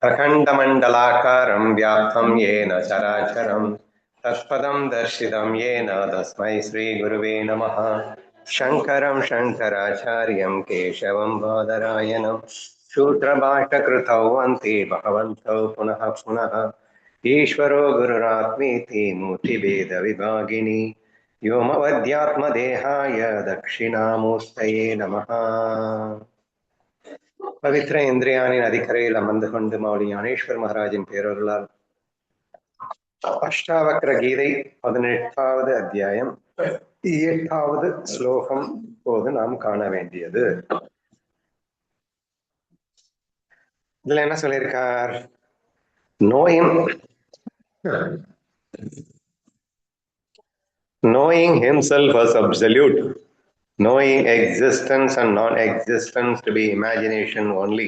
अखण्डमण्डलाकारं व्याप्तं येन चराचरं तत्पदं दर्शितं येन तस्मै श्रीगुरुवे नमः। शङ्करं शङ्कराचार्यं केशवं बादरायणं सूत्रभाष्यकृतौ वन्ति भगवन्तौ पुनः पुनः। ईश्वरो गुरुरात्मेति मूर्तिभेदविभागिनि व्योमवद्यात्मदेहाय दक्षिणामूर्तये नमः। பவித்ர இந்திரியானின் அதிகரையில் அமர்ந்து கொண்டு மௌலி ஞானேஸ்வர் மகாராஜின் பேரொருளால் அஷ்டாவக்ர கீதை 18வது அத்தியாயம் 8வது ஸ்லோகம் போது நாம் காண வேண்டியது. இதுல என்ன சொல்லியிருக்கார்? knowing himself as absolute, knowing existence and non-existence to be imagination only.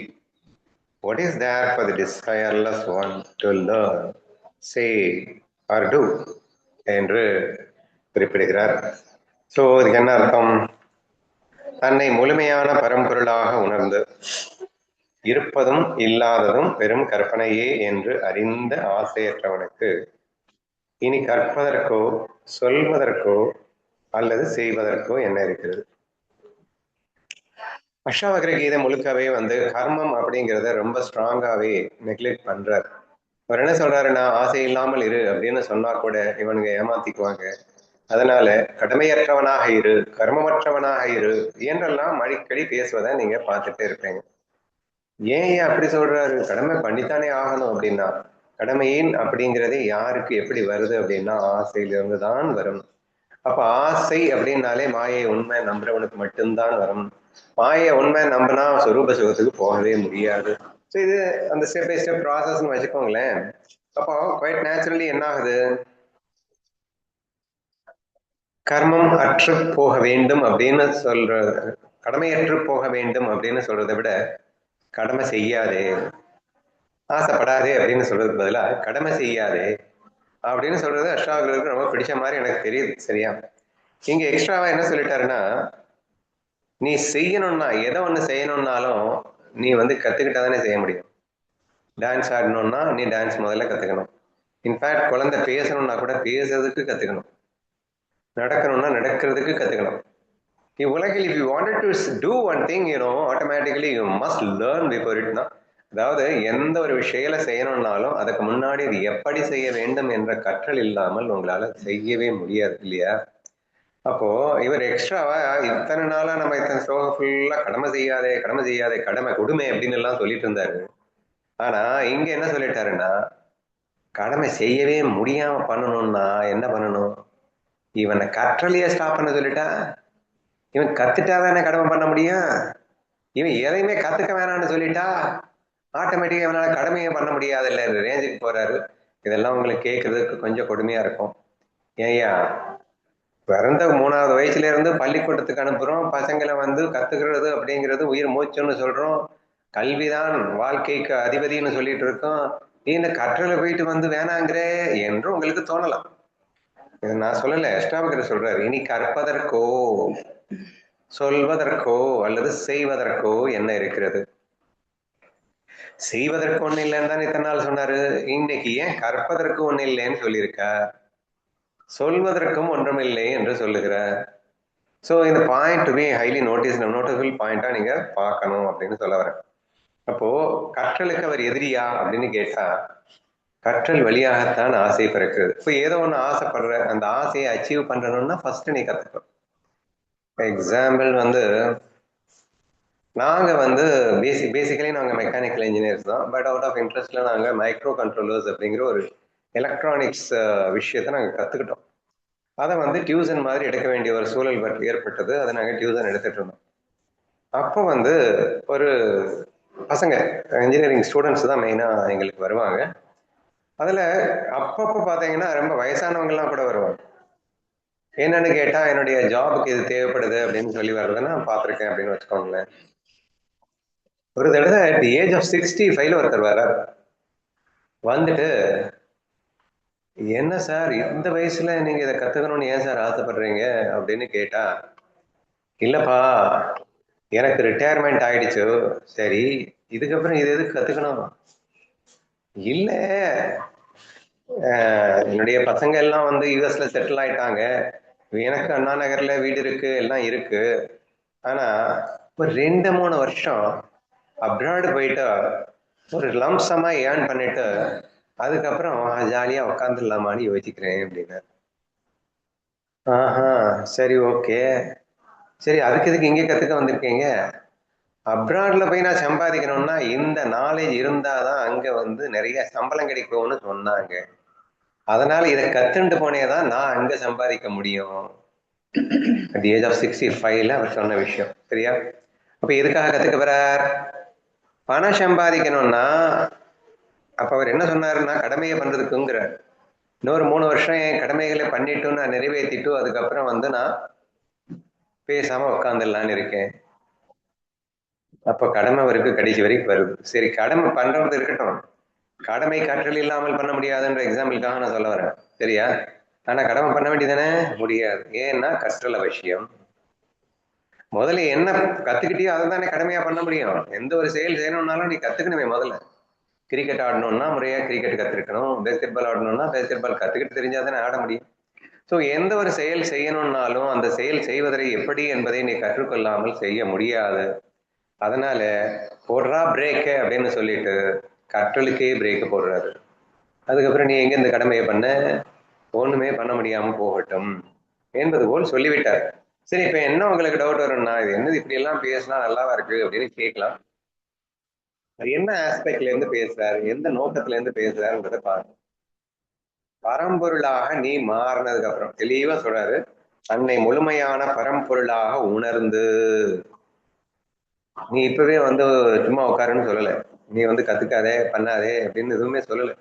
What is there for the desireless one to learn, say or do? என்று குறிப்பிடுகிறார். ஸோ இதுக்கு என்ன அர்த்தம்? தன்னை முழுமையான பரம்பொருளாக உணர்ந்து இருப்பதும் இல்லாததும் வெறும் கற்பனையே என்று அறிந்த ஆசையற்றவனுக்கு இனி கற்பதற்கோ சொல்வதற்கோ அல்லது செய்வதற்கோ என்ன இருக்கிறது? அஷ்டாவக்ர கீதை முழுக்கவே கர்மம் அப்படிங்கிறத ரொம்ப ஸ்ட்ராங்காவே நெக்லெக்ட் பண்றார். அவர் என்ன சொல்றாருன்னா, ஆசை இல்லாமல் இரு அப்படின்னு சொன்னா கூட இவனுங்க ஏமாத்திக்குவாங்க. அதனால கடமையற்றவனாக இரு, கர்மமற்றவனாக இரு என்றெல்லாம் அடிக்கடி பேசுவதை நீங்க பார்த்துட்டே இருப்பீங்க. ஏன் அப்படி சொல்றாரு? கடமை பண்ணித்தானே ஆகணும் அப்படின்னா, கடமையின் அப்படிங்கிறதே யாருக்கு எப்படி வருது அப்படின்னா ஆசையிலிருந்து தான் வரும். அப்ப ஆசை அப்படின்னாலே மாயை உண்மை நம்புறவனுக்கு மட்டும்தான் வரும். மாயை உண்மை நம்பினா சொரூப சுகத்துக்கு போகவே முடியாது. ஸோ இது அந்த ஸ்டெப் பை ஸ்டெப் ப்ராசஸ்ன்னு வச்சுக்கோங்களேன். அப்போ குவைட் நேச்சுரலி என்ன ஆகுது? கர்மம் அற்று போக வேண்டும் அப்படின்னு சொல்றது, கடமையற்று போக வேண்டும் அப்படின்னு சொல்றதை விட கடமை செய்யாதே, ஆசைப்படாதே அப்படின்னு சொல்றதுக்கு பதிலாக கடமை செய்யாதே அப்படின்னு சொல்றது அஷ்டாவக்ரருக்கு ரொம்ப பிடிச்ச மாதிரி எனக்கு தெரியுது. சரியா? இங்க எக்ஸ்ட்ராவா என்ன சொல்லிட்டாருன்னா, நீ செய்யணும்னா எதை ஒண்ணு செய்யணும்னாலும் நீ கத்துக்கிட்டா தானே செய்ய முடியும். டான்ஸ் ஆடணும்னா நீ டான்ஸ் முதல்ல கத்துக்கணும். இன்ஃபேக்ட் குழந்தை பேசணும்னா கூட பேசுறதுக்கு கத்துக்கணும். நடக்கணும்னா நடக்கிறதுக்கு கத்துக்கணும். இவ்வுலகில் if you wanted to do one thing, automatically you must learn before it. அதாவது எந்த ஒரு விஷயத்தை செய்யணும்னாலும் அதுக்கு முன்னாடி இது எப்படி செய்ய வேண்டும் என்ற கற்றல் இல்லாமல் உங்களால செய்யவே முடியாது இல்லையா? அப்போ இவர் எக்ஸ்ட்ராவா இத்தனை நாளா நம்ம இத்தனை ஸ்லோகம் ஃபுல்லா கடமை செய்யாதே கடமை செய்யாதே கடமை கொடுமை அப்படின்னு எல்லாம் சொல்லிட்டு இருந்தாரு. ஆனா இங்க என்ன சொல்லிட்டாருன்னா, கடமை செய்யவே முடியாம பண்ணணும்னா என்ன பண்ணணும்? இவனை கற்றலையே ஸ்டாப் பண்ண சொல்லிட்டா, இவன் கத்துட்டாதானே கடமை பண்ண முடியும். இவன் எதையுமே கத்துக்க வேணாம்னு சொல்லிட்டா ஆட்டோமேட்டிக்கா இவனால கடமையை பண்ண முடியாது இல்ல ரேஞ்சுக்கு போறாரு. இதெல்லாம் உங்களுக்கு கேட்கறதுக்கு கொஞ்சம் கொடுமையா இருக்கும். ஏய்யா, பிறந்த 3வது வயசுல இருந்து பள்ளிக்கூடத்துக்கு அனுப்புறோம். பசங்களை கத்துக்கிறது அப்படிங்கிறது உயிர் மூச்சுன்னு சொல்றோம். கல்விதான் வாழ்க்கைக்கு அதிபதினு சொல்லிட்டு இருக்கோம். நீ இந்த கற்றலை போயிட்டு வேணாங்கிறே என்று உங்களுக்கு தோணலாம். இது நான் சொல்லல, அஷ்டாவக்ரர் சொல்றாரு. இனி கற்பதற்கோ சொல்வதற்கோ அல்லது செய்வதற்கோ என்ன இருக்கிறது? செய்வதற்கு ஒண்ணு இல்லைன்னு தான் இத்தனை நாள் சொன்னாரு. இன்னைக்கு ஏன் கற்பதற்கு ஒண்ணு இல்லைன்னு சொல்லியிருக்கார், சொல்வதற்கும் ஒன்றுமில்லை என்று சொல்லுகிறார். ஸோ இந்த பாயிண்ட் டு பி ஹைலி நோட்டிஃபுல் பாயிண்டா நீங்க பார்க்கணும் அப்படின்னு சொல்ல வரேன். அப்போ கற்றலுக்கு அவர் எதிரியா அப்படின்னு கேட்டா, கற்றல் வழியாகத்தான் ஆசை பிறக்குது. இப்போ ஏதோ ஒன்று ஆசைப்படுற, அந்த ஆசையை அச்சீவ் பண்ணணும்னா ஃபர்ஸ்ட் நீ கத்துக்கணும். எக்ஸாம்பிள் நாங்க பேசிக்கலி நாங்க மெக்கானிக்கல் இன்ஜினியர்ஸ் தான். பட் அவுட் ஆஃப் இன்ட்ரெஸ்ட்ல நாங்க மைக்ரோ கண்ட்ரோலர்ஸ் அப்படிங்கிற ஒரு எலக்ட்ரானிக்ஸ் விஷயத்தை நாங்க கத்துக்கிட்டோம். அதை டியூசன் மாதிரி எடுக்க வேண்டிய ஒரு சூழல் ஏற்பட்டது. அதை நாங்க டியூசன் எடுத்துட்டு இருந்தோம். அப்போ ஒரு பசங்க இன்ஜினியரிங் ஸ்டூடெண்ட்ஸ் தான் மெயினா எங்களுக்கு வருவாங்க. அதுல அப்பப்போ பாத்தீங்கன்னா ரொம்ப வயசானவங்கலாம் கூட வருவாங்க. என்னன்னு கேட்டா, என்னுடைய ஜாபுக்கு இது தேவைப்படுது அப்படின்னு சொல்லி வர்றதுன்னா பார்த்துருக்கேன் அப்படின்னு வச்சுக்கோங்களேன். ஒரு தடவை அட் தி ஏஜ் ஆஃப் 65 ஒருத்தர் வர்றார். வந்துட்டு, என்ன சார் இந்த வயசுல நீங்க இதை கத்துக்கணும்னு ஏன் சார் ஆசைப்படுறீங்க அப்படின்னு கேட்டா, இல்லப்பா எனக்கு ரிட்டையர்மெண்ட் ஆயிடுச்சு. சரி, இதுக்கப்புறம் இது எதுக்கு கத்துக்கணும்? இல்ல என்னுடைய பசங்க எல்லாம் வந்து யூஎஸ்ல செட்டில் ஆயிட்டாங்க. எனக்கு அண்ணா நகர்ல வீடு இருக்கு, எல்லாம் இருக்கு. ஆனா ஒரு 2-3 வருஷம் அப்ராடு போயிட்டு ஒரு லம்சமா ஏர்ன் பண்ணிட்டு அதுக்கப்புறம் ஜாலியா உட்காந்துடலாமான்னு யோசிக்கிறேன் அப்படின்னு. ஆஹா, சரி, ஓகே. சரி, அதுக்கு எதுக்கு இங்கே கத்துக்க வந்திருக்கீங்க? அப்ராட்ல போய் நான் சம்பாதிக்கணும்னா இந்த நாலேஜ் இருந்தாதான் அங்க வந்து நிறைய சம்பளம் கிடைக்கும்னு சொன்னாங்க. அதனால இதை கத்துண்டு போனேதான் நான் அங்க சம்பாதிக்க முடியும். அட் தி ஏஜ் ஆஃப் 65ல அவர் சொன்ன விஷயம். சரியா? அப்ப எதுக்காக கத்துக்க போறார்? பணம் சம்பாதிக்கணும்னா அப்ப அவர் என்ன சொன்னாருன்னா கடமையை பண்றதுக்குங்கிறார். இன்னொரு 3 வருஷம் என் கடமைகளை பண்ணிட்டு நான் நிறைவேற்றிட்டு அதுக்கப்புறம் வந்து நான் பேசாம உட்காந்துடலான்னு இருக்கேன். அப்ப கடமை அவருக்கு கடைசி வரைக்கும் வருது. சரி, கடமை பண்றது இருக்கட்டும். கடமை கற்றல் இல்லாமல் பண்ண முடியாதுன்ற எக்ஸாம்பிளுக்காக நான் சொல்ல வரேன். சரியா? ஆனா கடமை பண்ண வேண்டியதானே? முடியாது. ஏன்னா கற்றல் அவசியம். முதல்ல என்ன கத்துக்கிட்டியோ அதை தானே கடமையா பண்ண முடியும். எந்த ஒரு செயல் செய்யணும்னாலும் நீ கத்துக்கணுமே. முதல்ல கிரிக்கெட் ஆடணும்னா முறையா கிரிக்கெட் கத்துக்கணும். பேஸ்கெட் பால் ஆடணும்னா பேஸ்கெட் பால் கத்துக்கிட்டு தெரிஞ்சா தானே ஆட முடியும். ஸோ எந்த ஒரு செயல் செய்யணும்னாலும் அந்த செயல் செய்வதை எப்படி என்பதை நீ கற்றுக்கொள்ளாமல் செய்ய முடியாது. அதனால போடுறா பிரேக்கு அப்படின்னு சொல்லிட்டு கற்றலுக்கே பிரேக் போடுறாரு. அதுக்கப்புறம் நீ எங்க இந்த கடமையை பண்ண? ஒண்ணுமே பண்ண முடியாம போகட்டும் என்பது போல் சொல்லிவிட்டார். சரி, இப்ப என்ன உங்களுக்கு டவுட் வரும்னா, இது என்னது இப்படி எல்லாம் பேசினா நல்லாவா இருக்கு அப்படின்னு கேட்கலாம். அது என்ன ஆஸ்பெக்ட்ல இருந்து பேசுறாரு, எந்த நோக்கத்துல இருந்து பேசுறாருன்றத பாருங்க. பரம்பொருளாக நீ மாறினதுக்கு அப்புறம் தெளிவா சொல்றாரு, தன்னை முழுமையான பரம்பொருளாக உணர்ந்து. நீ இப்பவே வந்து சும்மா உட்காருன்னு சொல்லல. நீ வந்து கத்துக்காதே பண்ணாதே அப்படின்னு எதுவுமே சொல்லல.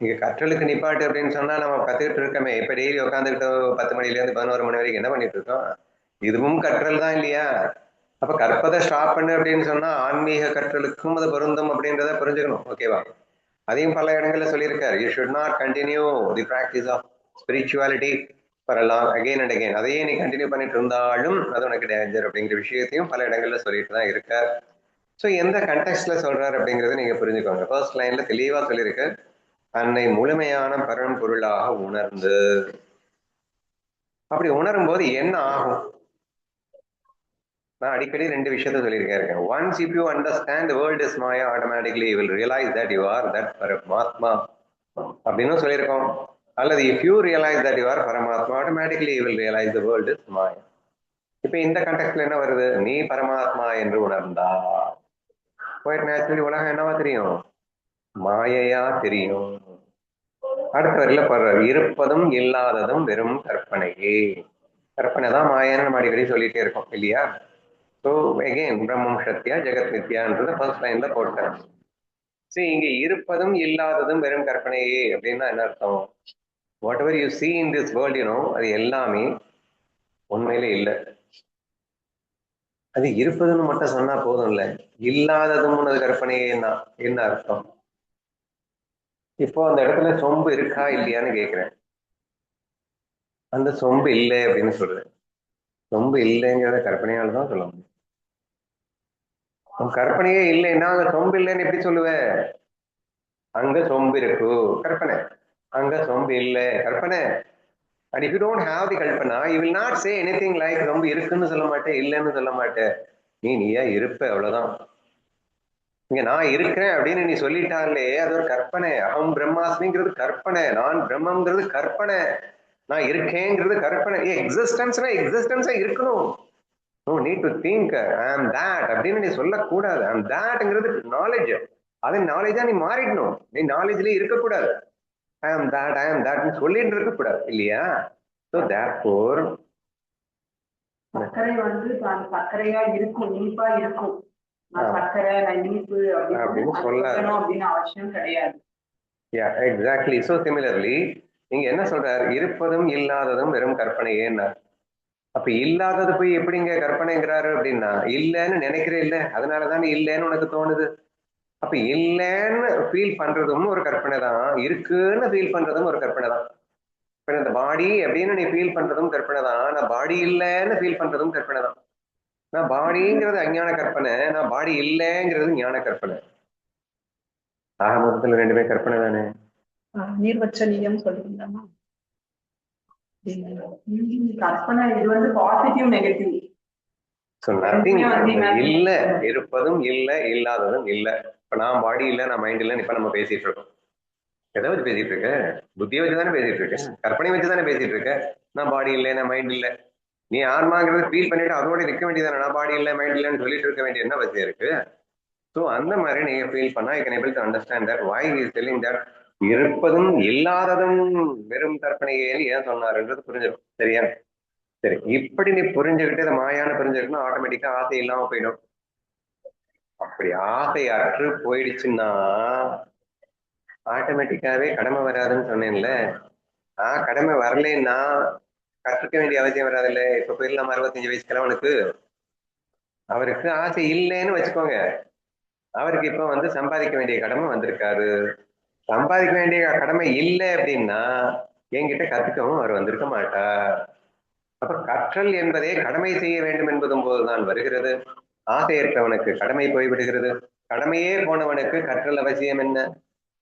நீங்க கற்றலுக்கு நிப்பாட்டு அப்படின்னு சொன்னா நம்ம கத்துக்கிட்டு இருக்கோமே. இப்ப டெய்லி உட்காந்துக்கிட்டு 10 மணில இருந்து 11 மணி வரைக்கும் என்ன பண்ணிட்டு இருக்கோம்? இதுவும் கற்றல் தான் இல்லையா? அப்ப கற்பதை ஸ்டாப் பண்ணு அப்படின்னு சொன்னா ஆன்மீக கற்றலுக்கும் அது பொருந்தும் அப்படின்றத புரிஞ்சுக்கணும். ஓகேவா? அதையும் பல இடங்கள்ல சொல்லியிருக்காரு. You should not continue the practice of spirituality for long again and again. அதையே நீ கண்டினியூ பண்ணிட்டு இருந்தாலும் அது உனக்கு டேஞ்சர் அப்படிங்கிற விஷயத்தையும் பல இடங்கள்ல சொல்லிட்டு தான் இருக்கார். ஸோ எந்த கண்டெக்ட்ல சொல்றாரு அப்படிங்கறத நீங்க புரிஞ்சுக்கோங்க. ஃபர்ஸ்ட் லைன்ல தெளிவா சொல்லியிருக்கு, தன்னை முழுமையான பரம்பொருளாக உணர்ந்து. அப்படி உணரும் போது என்ன ஆகும்? நான் அடிக்கடி 2 விஷயத்த சொல்லியிருக்கேன். Once if you understand the world is maya, automatically you will realise that you are that Paramatma அப்படின்னு சொல்லியிருக்கோம். அல்லது if you realise that you are Paramatma, automatically you will realise the world is maya. இப்ப இந்த கண்டெக்ட்ல என்ன வருது? நீ பரமாத்மா என்று உணர்ந்தா நேச்சுரலி உலகம் என்னவா தெரியும்? மாயையா தெரியும். அடுத்த வரையில போடுறாரு, இருப்பதும் இல்லாததும் வெறும் கற்பனையே. கற்பனை தான் மாயன்னு நம்ம அடிக்கடி சொல்லிட்டே இருக்கோம் இல்லையா? ஸோ அகெயின் பிரம்மம் சத்யா ஜெகத் நித்யான்றத ஃபர்ஸ்ட் லைன்ல போட்டார். சரி, இங்க இருப்பதும் இல்லாததும் வெறும் கற்பனையே அப்படின்னா என்ன அர்த்தம்? What ever you see in this world, அது எல்லாமே உண்மையிலே இல்லை. அது இருப்பதுன்னு மட்டும் சொன்னா போதும் இல்ல, இல்லாததும் அது கற்பனையே என்ன அர்த்தம்? இப்போ அந்த இடத்துல சொம்பு இருக்கா இல்லையான்னு கேட்கிறேன். அந்த சொம்பு இல்லை அப்படின்னு சொல்றேன். சொம்பு இல்லைங்கிறத கற்பனையால தான் சொல்ல முடியும். கற்பனையே இல்லைன்னா அங்க சொம்பு இல்லைன்னு எப்படி சொல்லுவேன்? அங்க சொம்பு இருக்கு, கற்பனை. அங்க சொம்பு இல்லை, கற்பனை. And if you don't have the Kalpana, you will not say anything like சொம்பு இருக்குன்னு சொல்ல மாட்டேன், இல்லைன்னு சொல்ல மாட்டேன். நீயா இருப்ப, அவ்வளவுதான். இங்க நான் இருக்கிறேன் அப்படின்னு நீ சொல்லிட்டாலே அது ஒரு கற்பனை. அகம் பிரம்மாஸ்மிங்கிறது கற்பனை, நான் பிரம்மங்கிறது கற்பனை, நான் இருக்கேங்கிறது கற்பனை. எக்ஸிஸ்டன்ஸ்னா எக்ஸிஸ்டன்ஸா இருக்கணும். No need to think I am that அப்படின்னு நீ சொல்லக்கூடாது. ஐ ஆம் தட்ங்கிறது நாலேஜ். அது நாலேஜா நீ மாறிடணும். நீ நாலேஜ்லயே இருக்கக்கூடாது. ஐ ஆம் தட்னு சொல்லிட்டு இருக்கக்கூடாது இல்லையா? ஸோ தேர்ஃபோர் சர்க்கரை வந்து சர்க்கரையா இருக்கும், இனிப்பா இருக்கும். சர்க்கரை இனிப்பு அப்படின்னு சொல்லணும் அப்படின்னு அவசியம் கிடையாது. Yeah, exactly. So similarly, நீங்க என்ன சொல்றாரு? இருப்பதும் இல்லாததும் வெறும் கற்பனையேன்னா, அப்ப இல்லாதது போய் எப்படிங்க கற்பனைங்கிறாரு அப்படின்னா, இல்லைன்னு நினைக்கிறே இல்ல, அதனாலதானே இல்லைன்னு உனக்கு தோணுது. அப்ப இல்லைன்னு ஃபீல் பண்றதும் ஒரு கற்பனை தான், இருக்குன்னு ஃபீல் பண்றதும் ஒரு கற்பனை தான். இப்ப இந்த பாடி அப்படின்னு நீ ஃபீல் பண்றதும் கற்பனை தான், நான் பாடி இல்லைன்னு ஃபீல் பண்றதும் கற்பனை தான். நான் பாடிங்கிறது அஞ்ஞான கற்பனை, நான் பாடி இல்லைங்கிறது ஞான கற்பனை. ஆக மொத்தத்துல ரெண்டுமே கற்பனை தானே. நீர்வச்சனீயம் சொல்லிருந்தாமா? கற்பனை இது வந்து பாசிட்டிவ் நெகட்டிவ். இல்ல இருப்பதும் இல்ல இல்லாததும் இல்ல. இப்ப நான் பாடி இல்ல, நான் மைண்ட் இல்ல, இப்ப நம்ம பேசிட்டு இருக்கோம். எதை வச்சு பேசிட்டு இருக்க? புத்தியை வச்சு தானே பேசிட்டு இருக்க, கற்பனை வச்சு தானே பேசிட்டு இருக்க. நான் பாடி இல்லை, நான் மைண்ட் இல்லை. நீ ஆன்மாங்கிறது ஃபீல் பண்ணிட்டு அதோட இருக்க வேண்டியதானே. நான் பாடி இல்லை மைண்ட் இல்லைன்னு சொல்லிட்டு இருக்க வேண்டிய என்ன அவசியம் இருக்கு? ஸோ அந்த மாதிரி நீங்க ஃபீல் பண்ணா I can able to understand that why is telling that இருப்பதும் இல்லாததும் வெறும் கற்பனையேன்னு ஏன் சொன்னாருன்றது புரிஞ்சிடும். சரியா? சரி, இப்படி நீ புரிஞ்சுக்கிட்டு இதை மாயான புரிஞ்சுக்கிட்டா ஆட்டோமேட்டிக்கா ஆசை இல்லாம போயிடும். அப்படி ஆசை அற்று போயிடுச்சுன்னா ஆட்டோமேட்டிக்காவே கடமை வராதுன்னு சொன்னேன்ல. கடமை வரலைன்னா கற்றுக்க வேண்டிய அவசியம் வராதுல்ல. இப்ப போயிடலாம் 65 வயசு கிழவனுக்கு, அவருக்கு ஆசை இல்லைன்னு வச்சுக்கோங்க. அவருக்கு இப்ப வந்து சம்பாதிக்க வேண்டிய கடமை வந்திருக்காரு. சம்பாதிக்க வேண்டிய கடமை இல்லை அப்படின்னா என்கிட்ட கத்துக்கவும் அவர் வந்திருக்க மாட்டார். அப்ப கற்றல் என்பதே கடமை செய்ய வேண்டும் என்பதும் போதுதான் வருகிறது. ஆசையற்றவனுக்கு கடமை போய்விடுகிறது. கடமையே போனவனுக்கு கற்றல் அவசியம் என்ன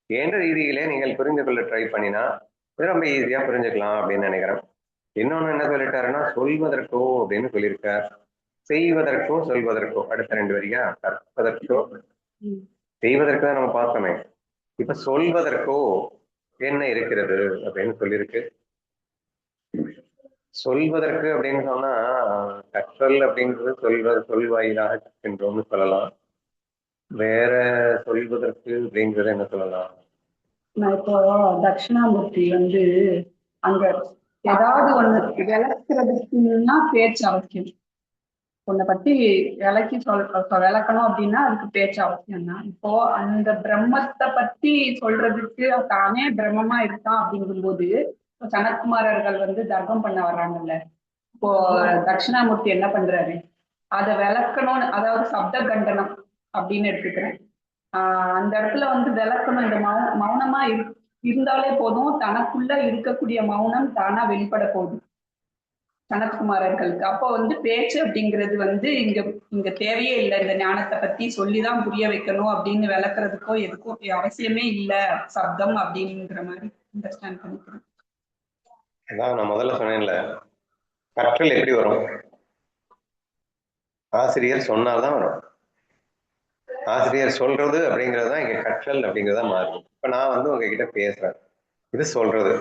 என்ற ரீதியிலே நீங்கள் புரிந்து கொள்ள ட்ரை பண்ணினா ரொம்ப ஈஸியா புரிஞ்சுக்கலாம் அப்படின்னு நினைக்கிறேன். இன்னொன்னு என்ன சொல்லிட்டாருன்னா, சொல்வதற்கோ அப்படின்னு சொல்லியிருக்கார். செய்வதற்கோ சொல்வதற்கோ அடுத்த 2 வரியா, கற்பதற்கோ செய்வதற்கு தான் நம்ம பார்த்தோமே. இப்ப சொல்வதற்கோ என்ன இருக்கிறது அப்படின்னு சொல்லியிருக்கு. சொல்வதற்கு அப்படின்னு சொன்னா கற்றல் அப்படின்றது சொல்வாயிலாக என்றோம்னு சொல்லலாம். வேற சொல்வதற்கு அப்படிங்கிறது என்ன சொல்லலாம்? நான் இப்போ தட்சிணாமூர்த்தி வந்து அங்க ஏதாவது ஒண்ணு விளக்குறதுக்குன்னா பேச்சு அவசியம். உன்னை பத்தி விளக்கணும் அப்படின்னா அதுக்கு பேச்சு அவசியம் தான். இப்போ அந்த பிரம்மத்தை பத்தி சொல்றதுக்கு தானே பிரம்மமா இருக்கான் அப்படிங்கும்போது சனத்குமாரர்கள் வந்து தர்க்கம் பண்ண வர்றாங்கல்ல. இப்போ தட்சிணாமூர்த்தி என்ன பண்றாரு, அதை விளக்கணும்னு, அதாவது சப்த கண்டனம் அப்படின்னு எடுத்துக்கிறேன். அந்த இடத்துல வந்து விளக்கணும். இந்த மௌனமா இருந்தாலே போதும், தனக்குள்ள இருக்கக்கூடிய மௌனம் தானா வெளிப்பட போகுது சனத்குமாரர்களுக்கு. அப்போ வந்து பேச்சு அப்படிங்கிறது வந்து இங்க இங்க தேவையே இல்லை. இந்த ஞானத்தை பத்தி சொல்லிதான் புரிய வைக்கணும் அப்படின்னு விளக்குறதுக்கோ எதுக்கும் அவசியமே இல்லை சப்தம் அப்படிங்கிற மாதிரி அண்டர்ஸ்டாண்ட் பண்ணிக்கிறேன். அதான் நான் முதல்ல சொன்னேன்ல, கற்றல் எப்படி வரும்? ஆசிரியர் சொன்னால்தான் வரும். ஆசிரியர் சொல்றது அப்படிங்கிறது தான் இங்க கற்றல் அப்படிங்கிறதா மாறும். இப்ப நான் வந்து உங்ககிட்ட பேசுறேன், இது சொல்றது.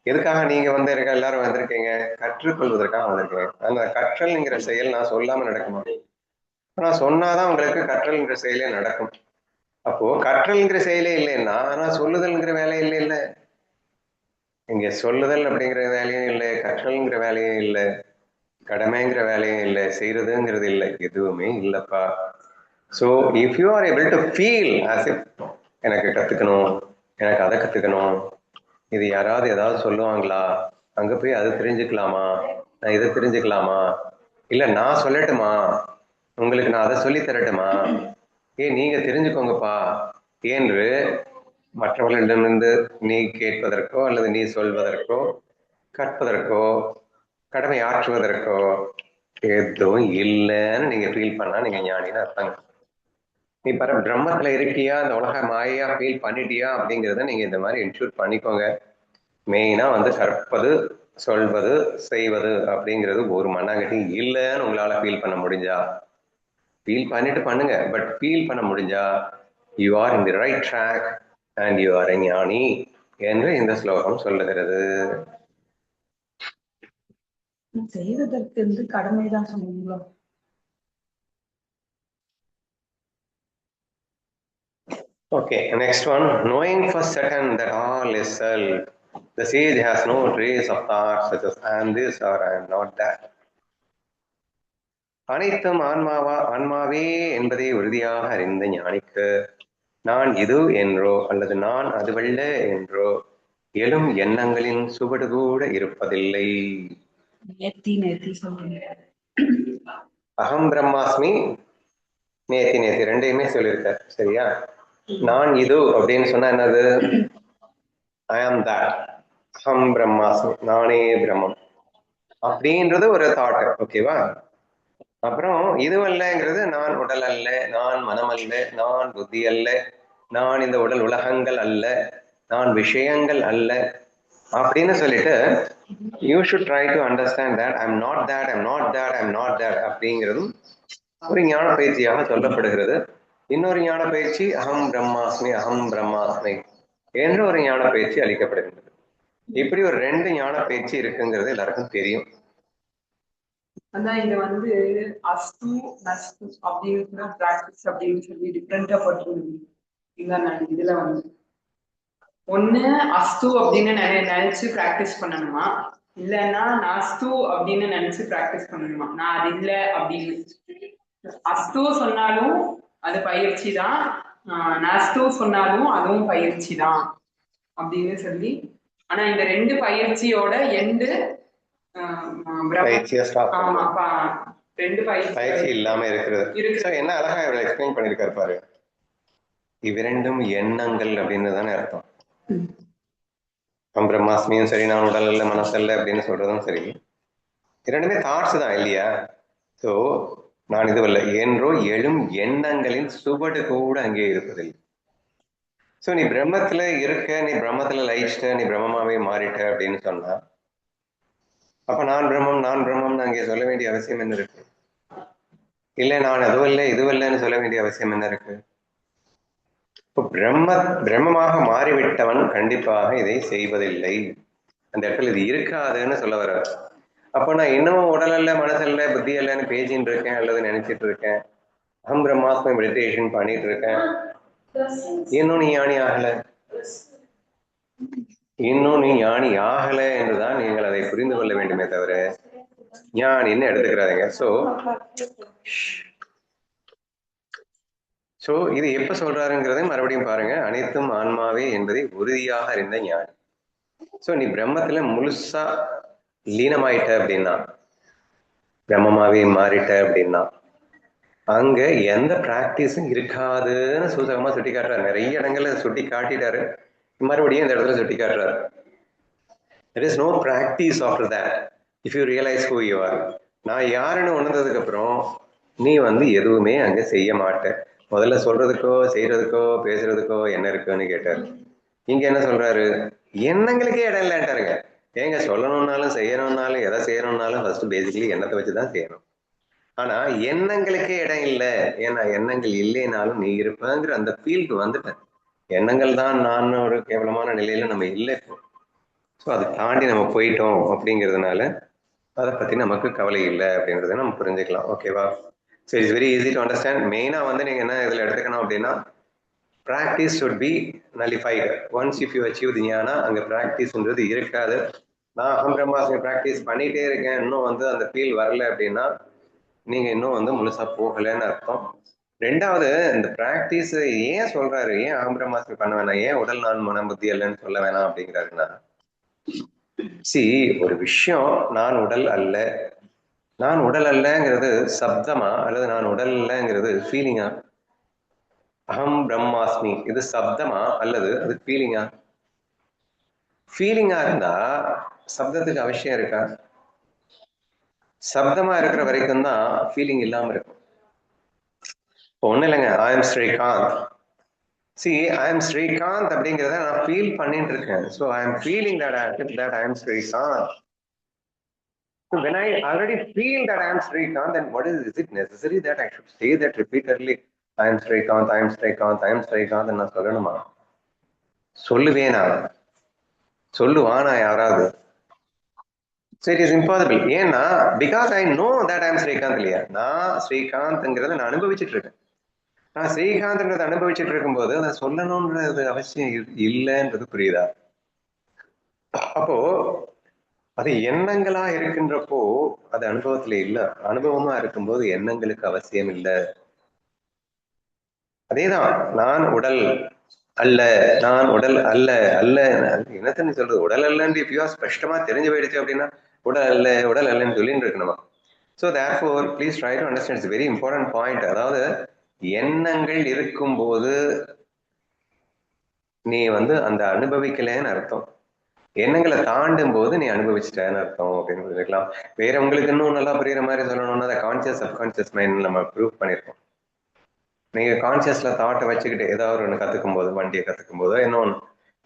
எதுக்காக நீங்க வந்து எல்லாரும் வந்திருக்கீங்க? கற்றுக்கொள்வதற்காக வந்திருக்கீங்க. அந்த கற்றல்ங்கிற செயல் நான் சொல்லாம நடக்குமா? நான் சொன்னாதான் உங்களுக்கு கற்றல்ங்கிற செயலே நடக்கும். அப்போ கற்றல்ங்கிற செயலே இல்லைன்னா ஆனா சொல்லுதல்ங்கிற வேலை இல்லை. இல்லை, இங்க சொல்லுதல் அப்படிங்கிற வேலையும் இல்லை, கற்றல்ங்கிற வேலையும் இல்லை, கடமைங்கிற வேலையும் இல்லை, செய்யறதுங்கிறது இல்லை, எதுவுமே இல்லப்பா. So if you are able to feel as if எனக்கு கத்துக்கணும், எனக்கு அதை கத்துக்கணும், இது யாராவது ஏதாவது சொல்லுவாங்களா, அங்க போய் அதை தெரிஞ்சுக்கலாமா, நான் இதை தெரிஞ்சுக்கலாமா, இல்ல நான் சொல்லட்டுமா உங்களுக்கு, நான் அதை சொல்லி தரட்டுமா, நீங்க தெரிஞ்சுக்கோங்கப்பா என்று மற்றவர்களிடமிருந்து நீ கேட்பதற்கோ அல்லது நீ சொல்வதற்கோ கற்பதற்கோ கடமை ஆற்றுவதற்கோ எதுவும் இல்லைன்னு நீங்க ஃபீல் பண்ணா நீங்க ஞானின்னு அர்த்தங்க. நீ பிரம்மத்துல இருக்கியா, இந்த உலக மாயா ஃபீல் பண்ணிட்டியா அப்படிங்கிறத நீங்க இந்த மாதிரி இன்ஷூர் பண்ணிக்கோங்க. மெயினா வந்து கற்பது, சொல்வது, செய்வது அப்படிங்கிறது ஒரு மண்ணாங்கட்டி இல்லைன்னு உங்களால ஃபீல் பண்ண முடிஞ்சா ஃபீல் பண்ணிட்டு பண்ணுங்க. பட் ஃபீல் பண்ண முடிஞ்சா you are in the right track and you are ஞானி என்று இந்த ஸ்லோகம் சொல்லுகிறது. செய்வதற்கு வந்து கடமைதான் சொன்னீங்களோ? Okay, next one. Knowing for certain that all is self, the sage has no trace of thoughts such as I am this or I am not that. அனைத்தும் ஆன்மாவே என்பதை உறுதியாக அறிந்த ஞானிக்கு நான் இது என்றோ அல்லது நான் அதுவல்ல என்றோ எழும் எண்ணங்களின் சுவடு கூட இருப்பதில்லை. அகம் பிரம்மாஸ்மி, நேத்தி ரெண்டையுமே சொல்லியிருக்கார். சரியா? நான் இது அப்படின்னு சொன்னா என்னது? ஐ ஆம் தட், அகம் பிரம்மாஸ்மி, நானே பிரம்மம் அப்படின்றது ஒரு தாட். ஓகேவா? அப்புறம் இதுவல்லங்கிறது நான் உடல் அல்ல, நான் மனம் அல்ல, நான் புத்தி அல்ல, நான் இந்த உடல் உலகங்கள் அல்ல, நான் விஷயங்கள் அல்ல அப்படின்னு சொல்லிட்டு you should try to understand that I'm not that, I'm not that, I'm not that அப்படிங்கிறதும் ஒரு ஞான பயிற்சியாக சொல்லப்படுகிறது. இன்னொரு ஞான பயிற்சி அகம் பிரம்மாஸ்மி, அகம் பிரம்மாஸ்மி என்று ஒரு ஞான பயிற்சி அளிக்கப்படுகின்றது. இப்படி ஒரு 2 ஞான பயிற்சி இருக்குங்கிறது எல்லாருக்கும் தெரியும். அதான் இங்க வந்து அஸ்து நஸ்து அப்படின்னு பிராக்டிஸ் அப்படின்னு சொல்லி டிஃப்ரெண்டா போட்டுருந்தீங்க. இதுல வந்து ஒண்ணு அஸ்து அப்படின்னு நினைச்சு பிராக்டிஸ் பண்ணணுமா, இல்லைன்னா நாஸ்து அப்படின்னு நினைச்சு பிராக்டிஸ் பண்ணணுமா? நான் அது இல்ல அப்படின்னு. அஸ்து சொன்னாலும் அது பயிற்சி தான், நாஸ்து சொன்னாலும் அதுவும் பயிற்சி தான் அப்படின்னு சொல்லி. ஆனா இந்த 2 பயிற்சியோட எண்டு ஆமா 2 பயிற்சி இல்லாம இருக்கிறது. என்ன அழகா இவர் எக்ஸ்பிளைன் பண்ணிருக்காரு பாரு. இவ்விரண்டும் எண்ணங்கள் அப்படின்னு தானே அர்த்தம். பிரம்மாஸ்மியும் சரி, நான் உடல் அல்ல மனசல்ல அப்படின்னு சொல்றதும் சரி, இரண்டுமே தாட்ஸ் தான் இல்லையா? சோ நான் இதுவல்ல என்றோ எழும் எண்ணங்களின் சுவடு கூட அங்கே இருப்பதில்லை. சோ நீ பிரம்மத்துல இருக்க, நீ பிரம்மத்துல லயிச்சிட்ட, நீ பிரம்மமாவே மாறிட்ட அப்படின்னு சொன்னா, அப்ப நான் பிரம்மம்னு அங்கே சொல்ல வேண்டிய அவசியம் என்ன இருக்கு? இல்ல நான் அதுவும் இல்லை இதுவல்லன்னு சொல்ல வேண்டிய அவசியம் என்ன இருக்கு? இப்போ பிரம்மமாக மாறிவிட்டவன் கண்டிப்பாக இதை செய்வதில்லை. அந்த இடத்துல இது இருக்காதுன்னு சொல்ல வர. அப்போ நான் இன்னமும் உடல் அல்ல மனசல்ல புத்தி அல்லன்னு பேசிட்டு இருக்கேன் அல்லது நினைச்சிட்டு இருக்கேன், அகம் பிரம்மாஸ்மி மெடிடேஷன் பண்ணிட்டு இருக்கேன், இன்னும் நீ ஞானி ஆகல, இன்னும் நீ ஞானி ஆகல என்றுதான் நீங்கள் அதை புரிந்து கொள்ள வேண்டுமே தவிர ஞானின்னு எடுத்துக்கிறாங்க. சோ இது எப்ப சொல்றாருங்கிறத மறுபடியும் பாருங்க. அனைத்தும் ஆன்மாவே என்பதை உறுதியாக அறிந்த ஞானி. சோ நீ பிரம்மத்துல முழுசா லீனமாயிட்ட அப்படின்னா, பிரம்மமாவே மாறிட்ட அப்படின்னா, அங்க எந்த பிராக்டிஸும் இருக்காதுன்னு சூசகமா சுட்டி காட்டுறாரு. நிறைய இடங்கள்ல சுட்டி காட்டிட்டாரு, மறுபடியும் இந்த இடத்துல சுட்டி காட்டுறாரு. There is no practice after that if you realize who you are. நான் யாருன்னு உணர்ந்ததுக்கு அப்புறம் நீ வந்து எதுவுமே அங்க செய்ய மாட்ட. முதல்ல சொல்றதுக்கோ செய்யறதுக்கோ பேசுறதுக்கோ என்ன இருக்குன்னு கேட்டாரு. இங்க என்ன சொல்றாரு? எண்ணங்களுக்கே இடம் இல்லைன்ட்டாருங்க. ஏங்க சொல்லணும்னாலும் செய்யணும்னாலும் எதை செய்யணும்னாலும் ஃபர்ஸ்ட் பேசிக்கலி எண்ணத்தை வச்சுதான் செய்யணும். ஆனா எண்ணங்களுக்கே இடம் இல்லை. ஏன்னா எண்ணங்கள் இல்லைனாலும் நீ இருப்பங்கிற அந்த ஃபீல்டு வந்துட்டேன். எண்ணங்கள் தான் நான் ஒரு கேவலமான நிலையில நம்ம இல்லை இப்போ. ஸோ அதை தாண்டி நம்ம போயிட்டோம் அப்படிங்கிறதுனால அதை பத்தி நமக்கு கவலை இல்லை அப்படின்றத நம்ம புரிஞ்சுக்கலாம். ஓகேவா? So it's very easy to understand. மெயினா வந்து நீங்க என்ன இதுல எடுத்துக்கணும் அப்படின்னா, practice should be nullified once if you achieve the ஞானா. அங்க பிராக்டிஸ்ன்றது இருக்காது. நான் அகம் பிரம்மாஸ்மி பிராக்டிஸ் பண்ணிட்டே இருக்கேன், இன்னும் வந்து அந்த ஃபீல் வரல அப்படின்னா நீங்க இன்னும் வந்து முழுசா போகலைன்னு அர்த்தம். ரெண்டாவது, இந்த பிராக்டிஸ் ஏன் சொல்றாரு, ஏன் அகம் பிரம்மாஸ்மி பண்ண வேணாம், ஏன் உடல் நான் மனம் புத்தி அல்லன்னு சொல்ல வேணாம் அப்படிங்கிறாருன்னா, ஒரு விஷயம் நான் உடல் அல்ல, நான் உடல் அல்லங்கிறது சப்தமா அல்லது நான் உடல் அல்லங்கிறது ஃபீலிங்கா? அகம் பிரம்மாஸ்மி இது சப்தமா அல்லது அது ஃபீலிங்கா? ஃபீலிங்கா இருந்தா சப்தத்துக்கு அவசியம் இருக்கா? சப்தமா இருக்கிற வரைக்கும் தான் ஃபீலிங் இல்லாம இருக்கும். ஒண்ணு இல்லைங்க, I am Srikanth. I am Srikanth அப்படிங்கிறத நான் ஃபீல் பண்ணிட்டு இருக்கேன். So I am feeling that I am Srikanth. So when I already feel that I am Srikanth, then is it necessary that I should say that repeatedly? I am Srikanth, I am Srikanth, I am Srikanth. நான் சொல்லணுமா? சொல்லுவேனா? சொல்லுவானா யாராவது? So it is impossible. ஏன்னா because I know that I am Srikanth இல்லையா? நான் ஸ்ரீகாந்த்ங்கிறத நான் அனுபவிச்சுட்டு இருக்கேன். நான் ஸ்ரீகாந்த்ங்கிறத அனுபவிச்சுட்டு இருக்கும்போது அதை சொல்லணும்ன்றது அவசியம் இல்லைன்றது புரியுதா? அப்போ அது எண்ணங்களா இருக்கின்றப்போ அது அனுபவத்துல இல்ல. அனுபவமா இருக்கும்போது எண்ணங்களுக்கு அவசியம் இல்லை. அதேதான் நான் உடல் அல்ல, நான் உடல் அல்ல அல்ல என்னத்தன்னு சொல்றது? உடல் அல்லன்னு இப்பயோ ஸ்பஷ்டமா தெரிஞ்சு போயிடுச்சு அப்படின்னா உடல் அல்லன்னு சொல்லிட்டு இருக்கணுமா? So therefore please try to understand. It's very important point. அதாவது எண்ணங்கள் இருக்கும்போது நீ வந்து அந்த அனுபவிக்கலன்னு அர்த்தம். எண்ணங்களை தாண்டும் போது நீ அனுபவிச்சுட்டேன்னு அர்த்தம் அப்படின்னு புரிஞ்சுக்கலாம். வேற உங்களுக்கு இன்னும் நல்லா புரியுற மாதிரி சொல்லணும்னா அதை கான்சியஸ் சப்கான்சியஸ் மைண்ட் நம்ம ப்ரூவ் பண்ணியிருக்கோம். நீங்க கான்சியஸ்ல தாட்டை வச்சுக்கிட்டு ஏதாவது ஒன்று கத்துக்கும் போது, வண்டியை கத்துக்கும் போதோ இன்னொன்று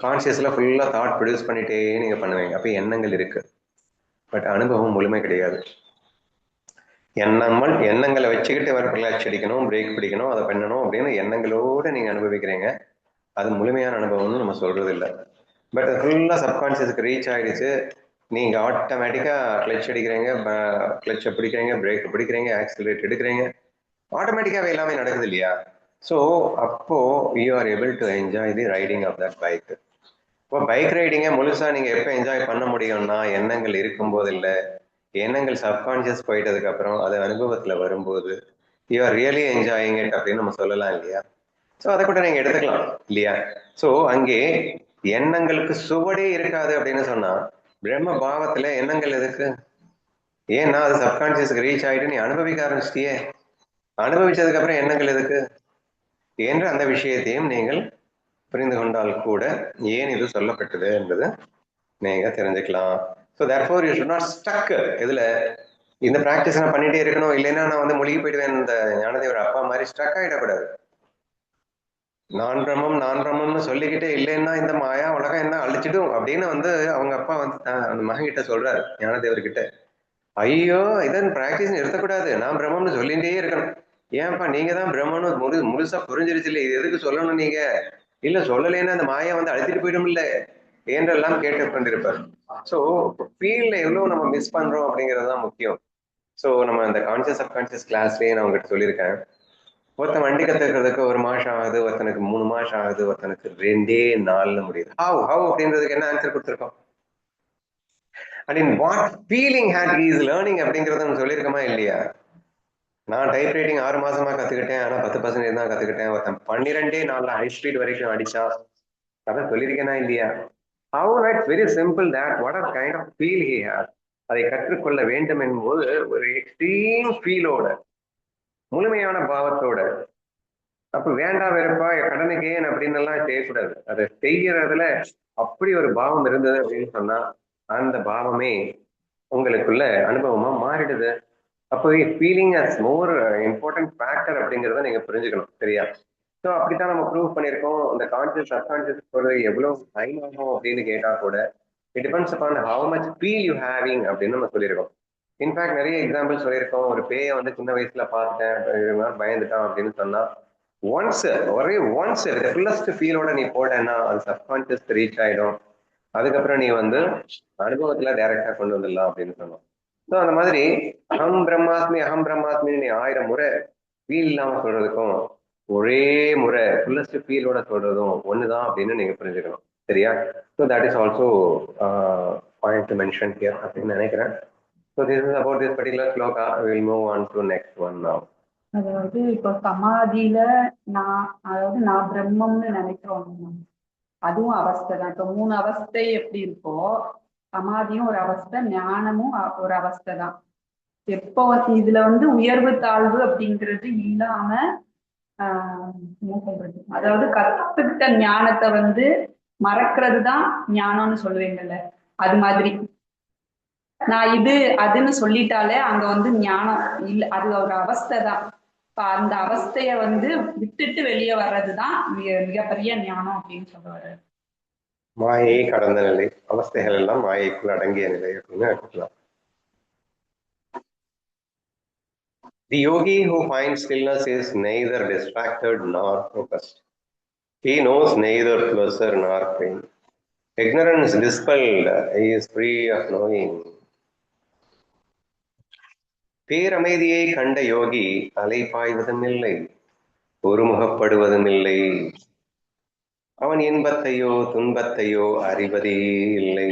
கான்சியஸ்ல ஃபுல்லா தாட் ப்ரொடியூஸ் பண்ணிட்டே நீங்க பண்ணுவீங்க. அப்ப எண்ணங்கள் இருக்கு, பட் அனுபவம் முழுமை கிடையாது. எண்ணங்களை வச்சுக்கிட்டு கிளட்ச் அடிக்கணும், பிரேக் பிடிக்கணும், அதை பண்ணணும் அப்படின்னு எண்ணங்களோட நீங்க அனுபவிக்கிறீங்க. அது முழுமையான அனுபவம்னு நம்ம சொல்றது இல்லை. பட் ஃபுல்லா சப்கான்சியஸ்க்கு ரீச் ஆயிடுச்சு. நீங்க ஆட்டோமேட்டிக்கா கிளட்ச் அடிக்கிறீங்க, கிளட்சை பிடிக்கிறீங்க, பிரேக் பிடிக்கிறீங்க, ஆக்சிலரேட் எடுக்கிறீங்க, ஆட்டோமேட்டிக்காவே எல்லாமே நடக்குது இல்லையா? ஸோ அப்போ you are able to enjoy the riding of that bike. இப்போ பைக் ரைடிங்கை முழுசா நீங்க எப்போ என்ஜாய் பண்ண முடியும்னா எண்ணங்கள் இருக்கும்போது இல்லை, எண்ணங்கள் சப்கான்சியஸ் போயிட்டதுக்கு அப்புறம் அது அனுபவத்துல வரும்போது you are really enjoying it அப்படின்னு நம்ம சொல்லலாம் இல்லையா? ஸோ அதை கூட நீங்க எடுத்துக்கலாம் இல்லையா? ஸோ அங்கே எண்ணங்களுக்கு சுவடே இருக்காது அப்படின்னு சொன்னா பிரம்ம பாவத்துல எண்ணங்கள் எதுக்கு? ஏன்னா அது சப்கான்சியஸ்க்கு ரீச் ஆயிட்டு நீ அனுபவிக்க ஆரம்பிச்சிட்டியே, அனுபவிச்சதுக்கு அப்புறம் எண்ணங்கள் எதுக்கு என்ற அந்த விஷயத்தையும் நீங்கள் புரிந்து கொண்டால் கூட ஏன் இது சொல்லப்பட்டது என்பது நீங்க தெரிஞ்சுக்கலாம். So therefore you should not stuck இதுல இந்த பிராக்டிஸ் நான் பண்ணிட்டே இருக்கணும், இல்லைன்னா நான் வந்து மூழ்கி போயிடுவேன். இந்த ஞானதேவர் அப்பா மாதிரி ஸ்டக் ஆயிடக்கூடாது. நான் பிரம்மம்னு சொல்லிக்கிட்டே இல்லைன்னா இந்த மாயா உலகம் என்ன அழிச்சிடும் அப்படின்னு வந்து அவங்க அப்பா வந்து அந்த மகன் கிட்ட சொல்றாரு ஞானதேவர் கிட்ட. ஐயோ இதன் பிராக்டிஸ் நிறுத்தக்கூடாது, நான் பிரம்மம்னு சொல்லிட்டே இருக்கணும். ஏன்ப்பா நீங்க தான் பிரம்மன்னு முழுசா புரிஞ்சிருச்சு இல்லை, இது எதுக்கு சொல்லணும் நீங்க? இல்ல சொல்லலைன்னா அந்த மாயா வந்து அழுத்திட்டு போயிடும் இல்லை என்றெல்லாம் கேட்டு கொண்டிருப்பார். ஸோ ஃபீல்ட்ல எவ்வளவு நம்ம மிஸ் பண்றோம் அப்படிங்கிறது தான் முக்கியம். ஸோ நம்ம அந்த கான்சியஸ் சப்கான்சியஸ் கிளாஸ்லயே நான் உங்ககிட்ட சொல்லியிருக்கேன், ஒருத்தன் வண்டி கத்துக்கிறதுக்கு 1 மாசம் ஆகுது, ஒருத்தனுக்கு 3 மாசம் ஆகுது, ஒருத்தனுக்கு 2 நாள்ல முடியுது. ஹவ் அப்படின்றதுக்கு என்ன ஆன்சர் கொடுத்துருக்கோம்? And in what feeling had he is learning அப்படிங்கறத நம்ம சொல்லியிருக்கோமா இல்லையா? நான் டைப் ரைட்டிங் 6 மாசமா கத்துக்கிட்டேன், ஆனா 10% தான் கத்துக்கிட்டேன். ஒருத்தன் 12 நாள்ல ஹை ஸ்பீட் வரைக்கும் அடிச்சா, கதை சொல்லியிருக்கேனா இல்லையா? How that very simple that what are kind of feel he had. அதை கற்றுக்கொள்ள வேண்டும் என்பது ஒரு எக்ஸ்ட்ரீம் ஃபீலோட, முழுமையான பாவத்தோட. அப்ப வேண்டாம் வெறுப்பா கடனுக்கு ஏன் அப்படின்னு எல்லாம் செய்யக்கூடாது. அதை செய்யறதுல அப்படி ஒரு பாவம் இருந்தது அப்படின்னு சொன்னா அந்த பாவமே உங்களுக்குள்ள அனுபவமா மாறிடுது. அப்போ feeling as more important factor அப்படிங்கிறத நீங்க புரிஞ்சுக்கணும், சரியா? ஸோ அப்படித்தான் நம்ம ப்ரூவ் பண்ணியிருக்கோம். இந்த கான்சியஸ் சப்கான்சியஸ் போறது எவ்வளவு டைம் ஆகும் அப்படின்னு கேட்டா கூட it depends upon how much feel you having அப்படின்னு நம்ம சொல்லியிருக்கோம். இன்ஃபேக்ட் நிறைய எக்ஸாம்பிள் சொல்லியிருக்கோம். ஒரு பேயை வந்து சின்ன வயசுல பார்த்துட்டேன், பயந்துட்டான் அப்படின்னு சொன்னா ஒன்ஸ், ஒரே ஒன்ஸ் ஃபுல்லஸ்ட் ஃபீலோட நீ போட்டேன்னா அது சப்கான்சியஸ் ரீச் ஆயிடும். அதுக்கப்புறம் நீ வந்து அனுபவத்துல டைரக்டா கொண்டு வந்துடலாம் அப்படின்னு சொன்னோம். ஸோ அந்த மாதிரி அகம் பிரம்மாஸ்மி நீ 1000 முறை ஃபீல் இல்லாம சொல்றதுக்கும் ஒரே முறை ஃபுல்லஸ்ட் ஃபீலோட சொல்றதும் ஒண்ணுதான் அப்படின்னு நீங்க புரிஞ்சுக்கணும், சரியா? So that is also point to mention here அப்படின்னு நினைக்கிறேன். So this is about this particular shloka. Will move on to next one now. அதாவது இப்போ சமாதியில நான் பிரம்மம்னு நினைக்கிறோம். அதுவும் அவஸ்தை தான். இப்போ 3 அவஸ்தை எப்படி இருக்கோ, சமாதியும் ஒரு அவஸ்தை, ஞானமும் ஒரு அவஸ்தை தான். எப்போ இதுல வந்து உயர்வு தாழ்வு அப்படிங்கிறது இல்லாம என்ன சொல்றது, அதாவது கத்துக்கிட்ட ஞானத்தை வந்து மறக்கிறது தான் ஞானம்னு சொல்லுவீங்கல்ல, அது மாதிரி நான் இது அதுன்னு சொல்லிட்டாலே அங்க வந்து ஞானம் இல்ல, அது ஒரு அவஸ்தை தான். இப்ப அந்த அவஸ்தைய வந்து விட்டுட்டு வெளியே வர்றதுதான் மிகப்பெரிய ஞானம் அப்படின்னு சொல்லுவாரு. மாயை கடந்த நிலை, அவஸ்தைகள் எல்லாம் மாயைக்குள் அடங்கிய நிலை அப்படின்னு எடுத்துக்கலாம். The yogi who finds stillness is neither distracted nor focused. He knows neither pleasure nor pain. Ignorance dispelled, he is free of knowing. பேரமைதியை கண்ட யோகி அலைபாய்வதும் இல்லை, ஒருமுகப்படுவதும் இல்லை. அவன் இன்பத்தையோ துன்பத்தையோ அறிவதே இல்லை.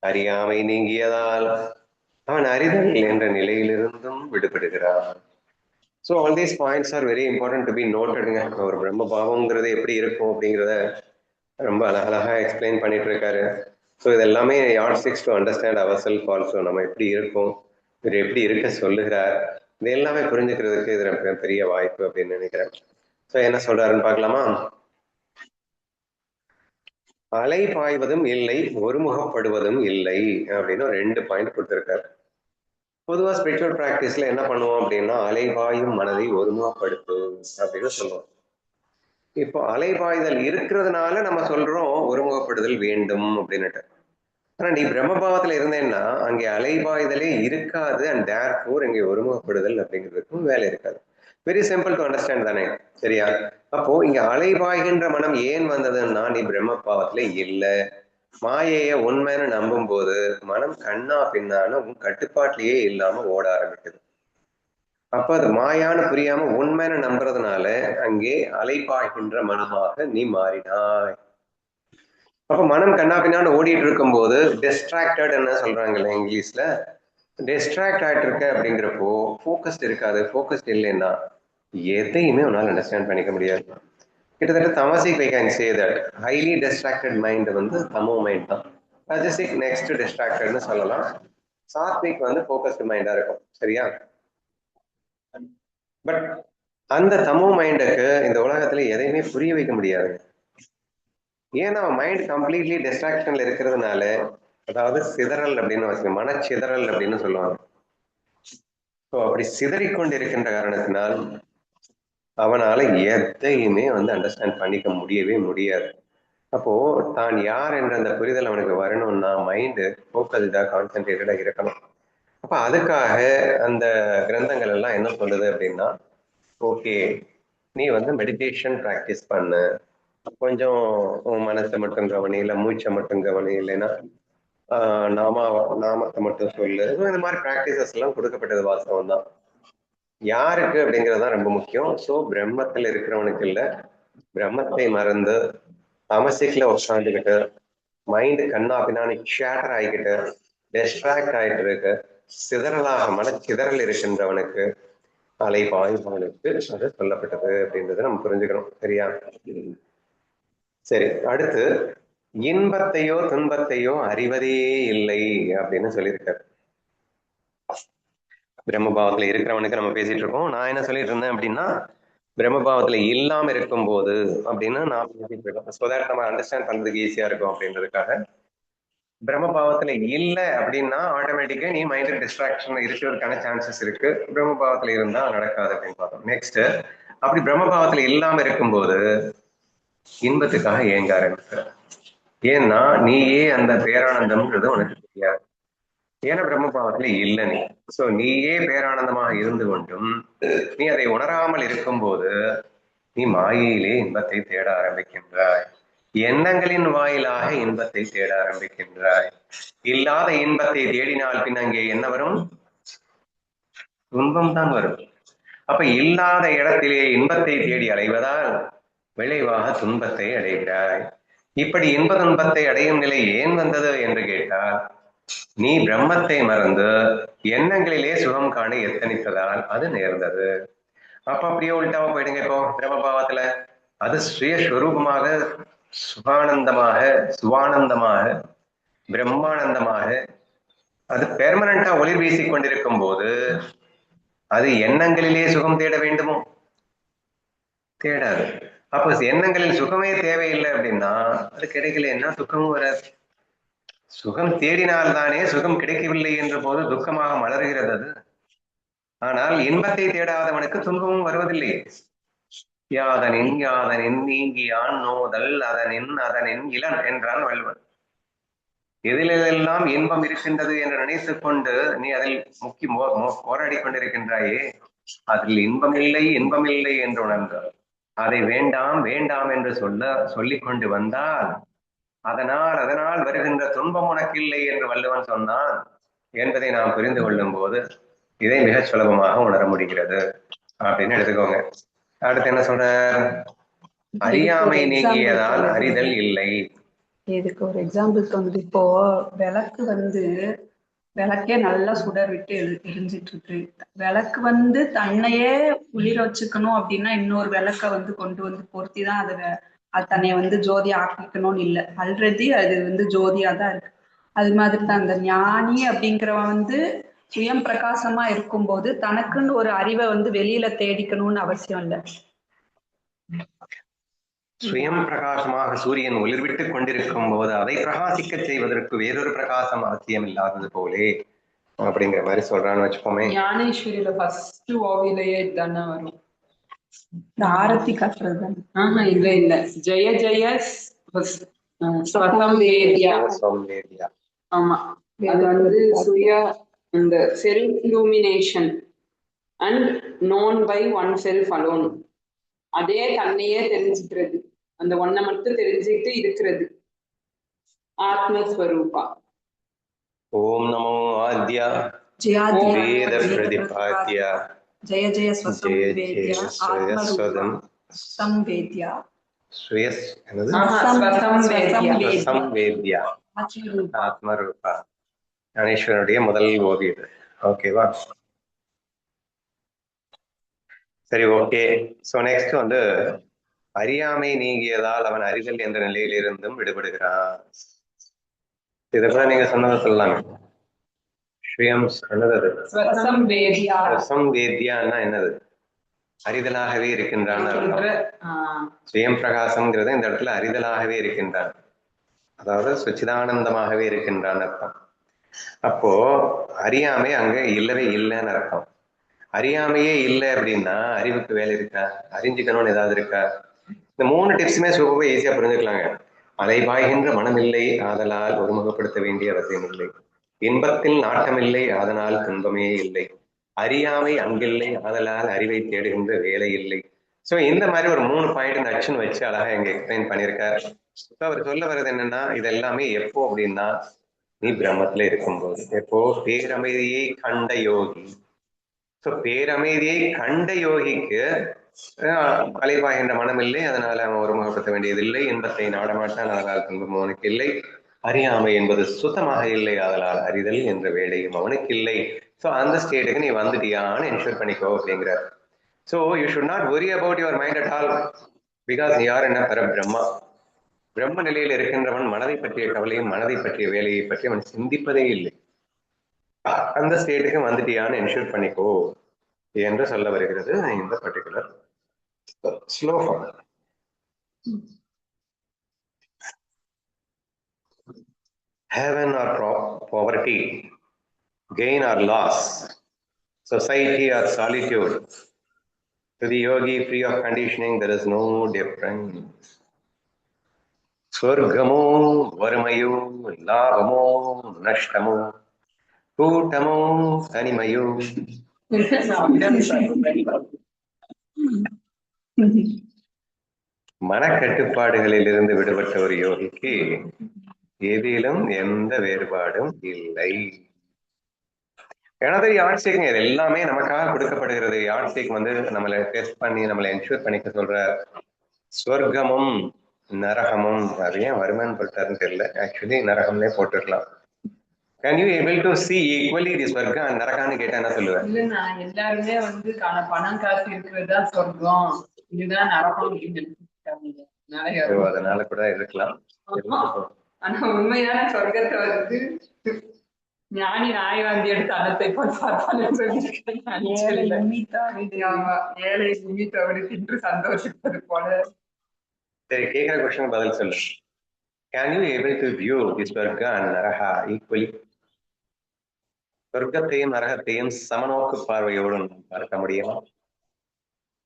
அறியாமை நீங்கியதால் அவன் அறிதல் என்ற நிலையிலிருந்தும் விடுபடுகிறான். So all these points are very important to be நோட்டடுங்க. ஒரு பிரம்ம பாவம்ங்கிறது எப்படி இருக்கும் அப்படிங்கிறத ரொம்ப அழகழகா எக்ஸ்பிளைன் பண்ணிட்டு இருக்காரு. ஸோ இது எல்லாமே yard sticks to understand our self also. நம்ம எப்படி இருக்கும், இவர் எப்படி இருக்க சொல்லுகிறார், இது எல்லாமே புரிஞ்சுக்கிறதுக்கு இது பெரிய வாய்ப்பு அப்படின்னு நினைக்கிறேன். ஸோ என்ன சொல்றாருன்னு பார்க்கலாமா? அலை பாய்வதும் இல்லை, ஒருமுகப்படுவதும் இல்லை அப்படின்னு 2 பாயிண்ட் கொடுத்திருக்காரு. பொதுவா ஸ்பிரிச்சுவல் பிராக்டிஸ்ல என்ன பண்ணுவோம் அப்படின்னா, அலைபாயும் மனதை ஒருமுகப்படுத்து அப்படின்னு சொல்லுவோம். இப்போ அலைபாய்தல் இருக்கிறதுனால நம்ம சொல்றோம் ஒருமுகப்படுதல் வேண்டும் அப்படின்னுட்டு. ஆனா நீ பிரம்மபாவத்துல இருந்தேன்னா அங்கே அலைபாய்தலே இருக்காது, அண்ட் தேர்ஃபோர் இங்கே ஒருமுகப்படுதல் அப்படிங்கிறதுக்கும் வேலை இருக்காது. வெரி சிம்பிள் டு அண்டர்ஸ்டாண்ட் தானே, சரியா? அப்போ இங்க அலைபாய்கின்ற மனம் ஏன் வந்ததுன்னா, நீ பிரம்மபாவத்துல இல்லை, மாயைய உண்மைன்னு நம்பும் போது மனம் கண்ணா பின்னான உன் கட்டுப்பாட்டிலேயே இல்லாம ஓட ஆரம்பிக்குது. அப்ப அது மாயான்னு புரியாம உண்மைன்னு நம்புறதுனால அங்கே அலைபாய்கின்ற மனமாக நீ மாறினாய். அப்ப மனம் கண்ணா பின்னான்னு ஓடிட்டு இருக்கும் போது டிஸ்ட்ராக்டட் என்ன சொல்றாங்கல்ல இங்கிலீஷ்ல, டிஸ்ட்ராக்ட் ஆயிட்டு இருக்க அப்படிங்கிறப்போ ஃபோக்கஸ்ட் இருக்காது. ஃபோக்கஸ்ட் இல்லைன்னா எதையுமே உன்னால அண்டர்ஸ்டாண்ட் பண்ணிக்க முடியாது. கிட்டத்தட்ட tamasic we can say that highly distracted mind வந்து தமோ மைண்ட் தான். ரஜசிக் நெக்ஸ்ட் டிஸ்ட்ராக்டட்னு சொல்லலாம். சாத்விக் வந்து ஃபோக்கஸ்டு மைண்டா இருக்கும், சரியா? பட் அந்த தமோ மைண்டுக்கு இந்த உலகத்துல எதையுமே புரிய வைக்க முடியாது. ஏன்னா மைண்ட் கம்ப்ளீட்லி டிஸ்ட்ராக்ஷன்ல இருக்கிறதுனால, அதாவது சிதறல் அப்படின்னு வச்சுக்க, மனச்சிதறல் அப்படின்னு சொல்லுவாங்க. ஸோ அப்படி சிதறிக்கொண்டு இருக்கின்ற காரணத்தினால் அவனால எதையுமே வந்து அண்டர்ஸ்டாண்ட் பண்ணிக்க முடியவே முடியாது. அப்போ தான் யார் என்ற அந்த புரிதல் அவனுக்கு வரணும்னா மைண்டு ஃபோக்கஸ்டா கான்சென்ட்ரேட்டடா இருக்கணும். அப்ப அதுக்காக அந்த கிரந்தங்கள் எல்லாம் என்ன சொல்லுது அப்படின்னா, ஓகே நீ வந்து மெடிடேஷன் ப்ராக்டிஸ் பண்ணு, கொஞ்சம் உன் மனசை மட்டும் கவனி, இல்லை மூச்சை மட்டும் கவனி, இல்லைன்னா நாமத்தை மட்டும் சொல்லு. இந்த மாதிரி ப்ராக்டிசஸ் எல்லாம் கொடுக்கப்பட்டது வாஸ்தவம் தான். யாருக்கு அப்படிங்கிறது தான் ரொம்ப முக்கியம். ஸோ பிரம்மத்தில் இருக்கிறவனுக்கு இல்லை, பிரம்மத்தை மறந்து தமசிக்ல உட்காந்துக்கிட்டு மைண்டு கண்ணா பின்னாடி ஷேட்டர் ஆகிக்கிட்டு டிஸ்ட்ராக்ட் ஆகிட்டு இருக்கு, சிதறலாக மனச்சிதறல் இருக்கின்றவனுக்கு அலைபாய்பவனுக்கு அது சொல்லப்பட்டது அப்படின்றத நம்ம புரிஞ்சுக்கணும், சரியா? சரி, அடுத்து இன்பத்தையோ துன்பத்தையோ அறிவதே இல்லை அப்படின்னு சொல்லியிருக்காரு. பிரம்மபாவத்துல இருக்கிறவனுக்கு நம்ம பேசிட்டு இருக்கோம். நான் என்ன சொல்லிட்டு இருந்தேன் அப்படின்னா, பிரம்மபாவத்துல இல்லாம இருக்கும் போது அப்படின்னு நான் பேசிட்டு இருக்கோம். ஸோ தட் நம்ம அண்டர்ஸ்டாண்ட் பண்றதுக்கு ஈஸியா இருக்கும் அப்படின்றதுக்காக. பிரம்மபாவத்துல இல்ல அப்படின்னா ஆட்டோமேட்டிக்கா நீ மைண்ட் டிஸ்ட்ராக்ஷன் இருக்கிறதுக்கான சான்சஸ் இருக்கு. பிரம்மபாவத்துல இருந்தா நடக்காது அப்படின்னு பார்த்தோம். நெக்ஸ்ட், அப்படி பிரம்மபாவத்துல இல்லாம இருக்கும்போது இன்பத்துக்காக ஏங்க ஆரம்பிக்கிற. ஏன்னா நீயே அந்த பேரானந்தம்ன்றது உனக்கு தெரியாது. ஏன்னா பிரம்மபாவத்துல இல்லை நீ. சோ நீயே பேரானந்தமாக இருந்து கொண்டும் நீ அதை உணராமல் இருக்கும்போது நீ மாயையிலே இன்பத்தை தேட ஆரம்பிக்கின்றாய். எண்ணங்களின் வாயிலாக இன்பத்தை தேட ஆரம்பிக்கின்றாய். இல்லாத இன்பத்தை தேடினால் பின் அங்கே என்ன வரும்? துன்பம் தான் வரும். அப்ப இல்லாத இடத்திலே இன்பத்தை தேடி அலைவதால் விளைவாக துன்பத்தை அடைகிறாய். இப்படி இன்ப துன்பத்தை அடையும் நிலை ஏன் வந்தது என்று கேட்டால், நீ பிரம்மத்தை மறந்து எண்ணங்களிலே சுகம் காண எத்தனித்ததால் அது நேர்ந்தது. அப்ப அப்படியே உள்டாவா போயிடுங்க. இப்போ பிரம்மபாவத்துல அது சுயஸ்வரூபமாக சுகானந்தமாக சுவானந்தமாக பிரம்மானந்தமாக அது பெர்மனண்டா ஒளி வீசிக் கொண்டிருக்கும் போது அது எண்ணங்களிலே சுகம் தேட வேண்டுமோ? தேடாது. அப்போ எண்ணங்களில் சுகமே தேவையில்லை அப்படின்னா அது கிடைக்கலன்னா துக்கமும் வராது. சுகம் தேடினால்தானே சுகம் கிடைக்கவில்லை என்ற போது துக்கமாக மலர்கிறது அது. ஆனால் இன்பத்தை தேடாதவனுக்கு துன்பமும் வருவதில்லை. யாதனின் யாதனின் நீங்கியான் நோதல் அதனின் இளன் என்றான் வள்ளுவன். எதிலெல்லாம் இன்பம் இருக்கின்றது என்று நினைத்துக் கொண்டு நீ அதில் முக்கி போராடி கொண்டிருக்கின்றாயே, அதில் இன்பம் இல்லை என்று உணர்ந்தார். அதை வேண்டாம் வேண்டாம் என்று சொல்லிக் கொண்டு வந்தால் அதனால் வருகின்ற துன்பம் உனக்கு இல்லை என்று வள்ளுவன் சொன்னான் என்பதை நாம் புரிந்து கொள்ளும் போது இதை மிக சுலபமாக உணர முடிகிறது அப்படின்னு எடுத்துக்கோங்க. அடுத்து என்ன சொல்ற? அறியாமை நீங்கியதால் அறிதல் இல்லை. இதுக்கு ஒரு எக்ஸாம்பிள் வந்து, இப்போ விளக்கு வந்து விளக்கே நல்லா சுடர் விட்டு எரிஞ்சிட்டு இருக்கு. விளக்கு வந்து தன்னையே குளிர வச்சுக்கணும் அப்படின்னா இன்னொரு விளக்க வந்து கொண்டு வந்து பொருத்தி தான் அது தன்னைய வந்து ஜோதி ஆக்கிக்கணும்னு இல்லை. ஆல்ரெடி அது வந்து ஜோதியா தான் இருக்கு. அது மாதிரி தான் அந்த ஞானி அப்படிங்கிறவன் வந்து சுயம் பிரகாசமா இருக்கும்போது தனக்குன்னு ஒரு அறிவை வந்து வெளியில தேடிக்கணும்னு அவசியம் இல்லை. சுயம் பிரகாசமாக சூரியன் ஒளிர்விட்டுக் கொண்டிருக்கும் போது அதை பிரகாசிக்க செய்வதற்கு வேறொரு பிரகாசம் அவசியம் இல்லாதது போலே அப்படிங்கிற மாதிரி சொல்றான்னு வச்சுப்போமே. ஞானேஸ்வரியில ஃபர்ஸ்ட் ஓவியிலேயே இதுதானே வரும். ஆரத்தி கட்டுறது. இல்ல இல்ல, ஜெய ஜெய ஸ்வதம் வேத்யா. சௌந்தர்யா. ஆமா, அது வந்து சுய இந்த self illumination and known by one self alone. அதே தன்னையே தெரிஞ்சுக்கிறது, அந்த ஒன்னை மட்டும் தெரிஞ்சுக்கிட்டு இருக்கிறது, ஆத்மஸ்வரூபா. ஓம் நமோ ஆத்யா வேத பிரதிபாத்யா ஜெய ஜெய ஸ்வதம் ஜெய வேத்யா ஸ்வதம் சம்வேத்யா ஸ்ரேயஸ் என்னது சம்வேத்யா ஆத்மரூபா. ஞானேஸ்வரனுடைய முதல் ஓவியம். ஓகேவா? சரி, ஓகே. சோ நெக்ஸ்ட் வந்து அறியாமை நீங்கியதால் அவன் அறிதல் என்ற நிலையில் இருந்தும் விடுபடுகிறான். இதை கூட நீங்க சொன்னதை சொல்லலாமே. ஸ்ரீயம் என்னது? சம்வேத்யான்னா என்னது? அறிதலாகவே இருக்கின்றான் அர்த்தம். சுயம் பிரகாசம்ங்கிறது இந்த இடத்துல அறிதலாகவே இருக்கின்றான், அதாவது சுச்சிதானந்தமாகவே இருக்கின்றான் அர்த்தம். அப்போ அறியாமை அங்க இல்லவே இல்லைன்னு அர்த்தம். அறியாமையே இல்லை அப்படின்னா அறிவுக்கு வேலை இருக்கா? அறிஞ்சுக்கணும்னு ஏதாவது இருக்கா? இந்த 3 டிப்ஸுமே சூப்பராக ஈஸியா புரிஞ்சுக்கலாங்க. அலைபாய்கின்ற மனம் இல்லை, ஆதலால் ஒருமுகப்படுத்த வேண்டிய அவசியம் இல்லை. இன்பத்தில் நாட்டமில்லை, அதனால் துன்பமே இல்லை. அறியாமை அங்கில்லை, ஆதலால் அறிவை தேடுகின்ற வேலை இல்லை. ஸோ இந்த மாதிரி ஒரு 3 பாயிண்ட் நச்சுன்னு வச்சு அழகா எங்க எக்ஸ்பிளைன் பண்ணியிருக்காரு. அவர் சொல்ல வர்றது என்னன்னா, இது எல்லாமே எப்போ அப்படின்னா நீ பிரம்மத்துல இருக்கும்போது. எப்போ? பேரமைதியை கண்ட யோகி. ஸோ பேரமைதியை கண்ட யோகிக்கு அலைபாய்கின்ற மனம் இல்லை, அதனால அவன் ஒருமுகப்படுத்த வேண்டியதில்லை. இன்பத்தை நாடமாட்டான், அதனால் துன்பம் அவனுக்கு இல்லை. அறியாமை என்பது சுத்தமாக இல்லை, அதனால் அறிதல் என்ற வேலையும் அவனுக்கு இல்லை. ஸோ அந்த ஸ்டேட்டுக்கு நீ வந்துட்டியான்னு என்ஷூர் பண்ணிக்கோ அப்படிங்கிறார். So you should not worry about your mind at all, because நீ யார் என்ன பெற பிரம்மா. பிரம்ம நிலையில் இருக்கின்றவன் மனதை பற்றிய கவலையும் மனதை பற்றிய வேலையை பற்றி அவன் சிந்திப்பதே இல்லை. அந்த ஸ்டேட்டுக்கு வந்துட்டியான்னு என்ஷூர் பண்ணிக்கோ என்று சொல்ல வருகிறது இந்த பர்டிகுலர் ஸ்லோகம். Heaven or poverty, gain or loss, society or solitude, to the yogi free of conditioning there is no difference. Swargamo varmayo lavamo nashtamo கூட்டமோ தனிமையோ. மனக்கட்டுப்பாடுகளில் இருந்து விடுபட்ட ஒரு யோகிக்கு எதிலும் எந்த வேறுபாடும் இல்லை. ஏன்னா யாட்சிக்கு இது எல்லாமே நமக்காக கொடுக்கப்படுகிறது. யாட்சிக்கு வந்து நம்மளை டெஸ்ட் பண்ணி நம்மளை என்ஷூர் பண்ணிக்க சொல்ற ஸ்வர்க்கமும் நரகமும். அது ஏன் வருமானு போட்டாருன்னு தெரியல, ஆக்சுவலி நரகம்னே போட்டுருக்கலாம். Can you able to see equally this swargam and நரகான்னு கேட்டா என்ன சொல்லுவேன்? இல்ல, எல்லாருமே வந்து பணம் காசு இருக்கிறதா சொர்க்கம், இதுதான் நரகம் அப்படின்னு நினைச்சிருக்காங்க. அதனால கூட இருக்கலாம். ஆனா உண்மையான சொர்க்கத்தை வந்து ஞானி நாயவாந்தி எடுத்து அன்னத்தை போல் பார்ப்பான்னு ஏழை குமி தவறு தின்று சந்தோஷிப்பது போல. சரி, கேட்கிற கொஸ்டின் பதில் சொல்லு. Can you able to view this swargam and நரகா equally? சொர்க்கத்தையும் நரகத்தையும் சமநோக்கு பார்வையோடு பார்க்க முடியுமா?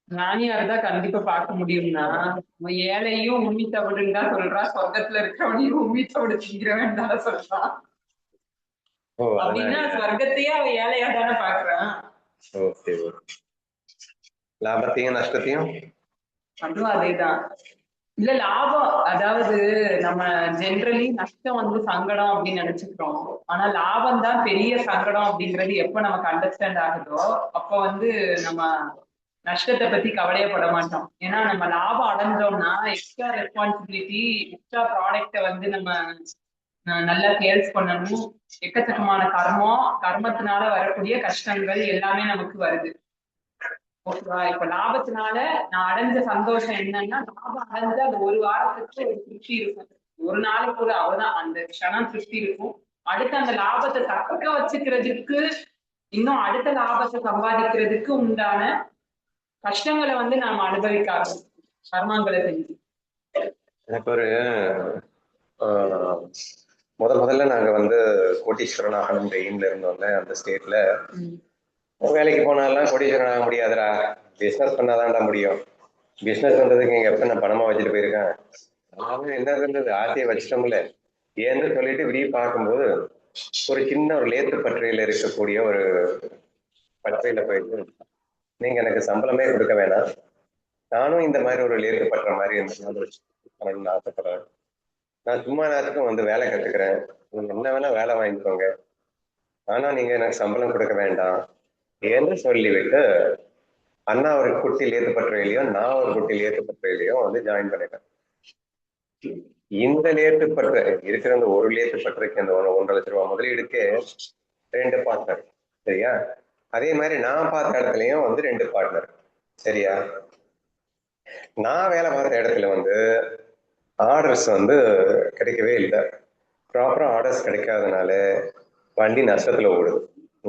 ஞானியா இருந்தா கண்டிப்பா பார்க்க முடியும்னா, ஏழையும் உம்மி தவிடுன்னு தான் சொல்றா, சொர்க்கத்துல இருக்கிறவனையும் உம்மி தவிடு திங்கிறவன் தானே சொல்றான். அப்படின்னா சொர்க்கத்தையே அவ ஏழையா தானே பாக்குறான். ஓகே, லாபத்தையும் நஷ்டத்தையும் அதுவும் அதேதான். இல்ல லாபம், அதாவது நம்ம ஜென்ரலி நஷ்டம் வந்து சங்கடம் அப்படின்னு நினைச்சுக்கிறோம். ஆனா லாபம் தான் பெரிய சங்கடம் அப்படின்றது எப்ப நமக்கு அண்டர்ஸ்டாண்ட் ஆகுதோ அப்ப வந்து நம்ம நஷ்டத்தை பத்தி கவலையப்பட மாட்டோம். ஏன்னா நம்ம லாபம் அடைஞ்சோம்னா எக்ஸ்ட்ரா ரெஸ்பான்சிபிலிட்டி, எக்ஸ்ட்ரா ப்ராடக்ட வந்து நம்ம நல்லா சேல்ஸ் பண்ணணும். எக்கச்சக்கமான கர்மத்தினால வரக்கூடிய கஷ்டங்கள் எல்லாமே நமக்கு வருது. ஓகேவா? இப்ப லாபத்தினால நான் அடைஞ்ச சந்தோஷம் என்னன்னா, லாபம் அடைஞ்ச அது ஒரு வாரத்துக்கு ஒரு திருப்தி இருக்கும், ஒரு நாளைக்கு கூட அவ்வளவுதான், அந்த க்ஷணம் திருப்தி இருக்கும். அடுத்து அந்த லாபத்தை தக்க வச்சுக்கிறதுக்கு, இன்னும் அடுத்த லாபத்தை சம்பாதிக்கிறதுக்கு உண்டான கஷ்டங்களை வந்து நாம அனுபவிக்காது கர்மங்களை செஞ்சு. எனக்கு ஒரு முதல்ல நாங்க வந்து கோட்டீஸ்வரன் ஆகணும் எய்ம்ல இருந்தோம்ல அந்த ஸ்டேட்ல. வேலைக்கு போனாலாம் கோடீஸ்வரன் ஆக முடியாதுடா, பிசினஸ் பண்ணாதான்டா முடியும். பிசினஸ் பண்றதுக்கு இங்க எப்ப நான் பணமா வச்சுட்டு போயிருக்கேன். அவன் என்ன இருந்தது ஆசையை வச்சிட்டோம்ல ஏன்னு சொல்லிட்டு இப்படி பார்க்கும்போது ஒரு சின்ன ஒரு லேத்து பட்டறையில இருக்கக்கூடிய ஒரு பட்டறையில போயிட்டு, நீங்க எனக்கு சம்பளமே கொடுக்க வேணாம், நானும் இந்த மாதிரி ஒரு லேத்து பட்டுற மாதிரி பண்ணணும்னு ஆசைப்படுறேன். நான் சும்மா நேரத்துக்கும் வந்து வேலை கத்துக்கிறேன், நீங்க என்ன வேணா வேலை வாங்கிக்கோங்க, ஆனா நீங்க எனக்கு சம்பளம் கொடுக்க வேண்டாம் என்று சொல்லிவிட்டு அண்ணா ஒரு குட்டி லேத்து பட்டறையிலையும் நான் ஒரு குட்டி லேத்து பட்டறையிலையும் வந்து ஜாயின் பண்ணிட்டேன். இந்த லேத்து பட்டறை இருக்கிற அந்த ஒரு லேத்து பட்டறைக்கு அந்த 1,50,000 முதலீடுக்கு 2 பார்ட்னர், சரியா? அதே மாதிரி நான் பார்த்த இடத்துலயும் வந்து 2 பார்ட்னர், சரியா? நான் வேலை பார்த்த இடத்துல வந்து ஆர்டர்ஸ் வந்து கிடைக்கவே இல்லை. ப்ராப்பரா ஆர்டர்ஸ் கிடைக்காதனால வண்டி நஷ்டத்துல ஓடுது.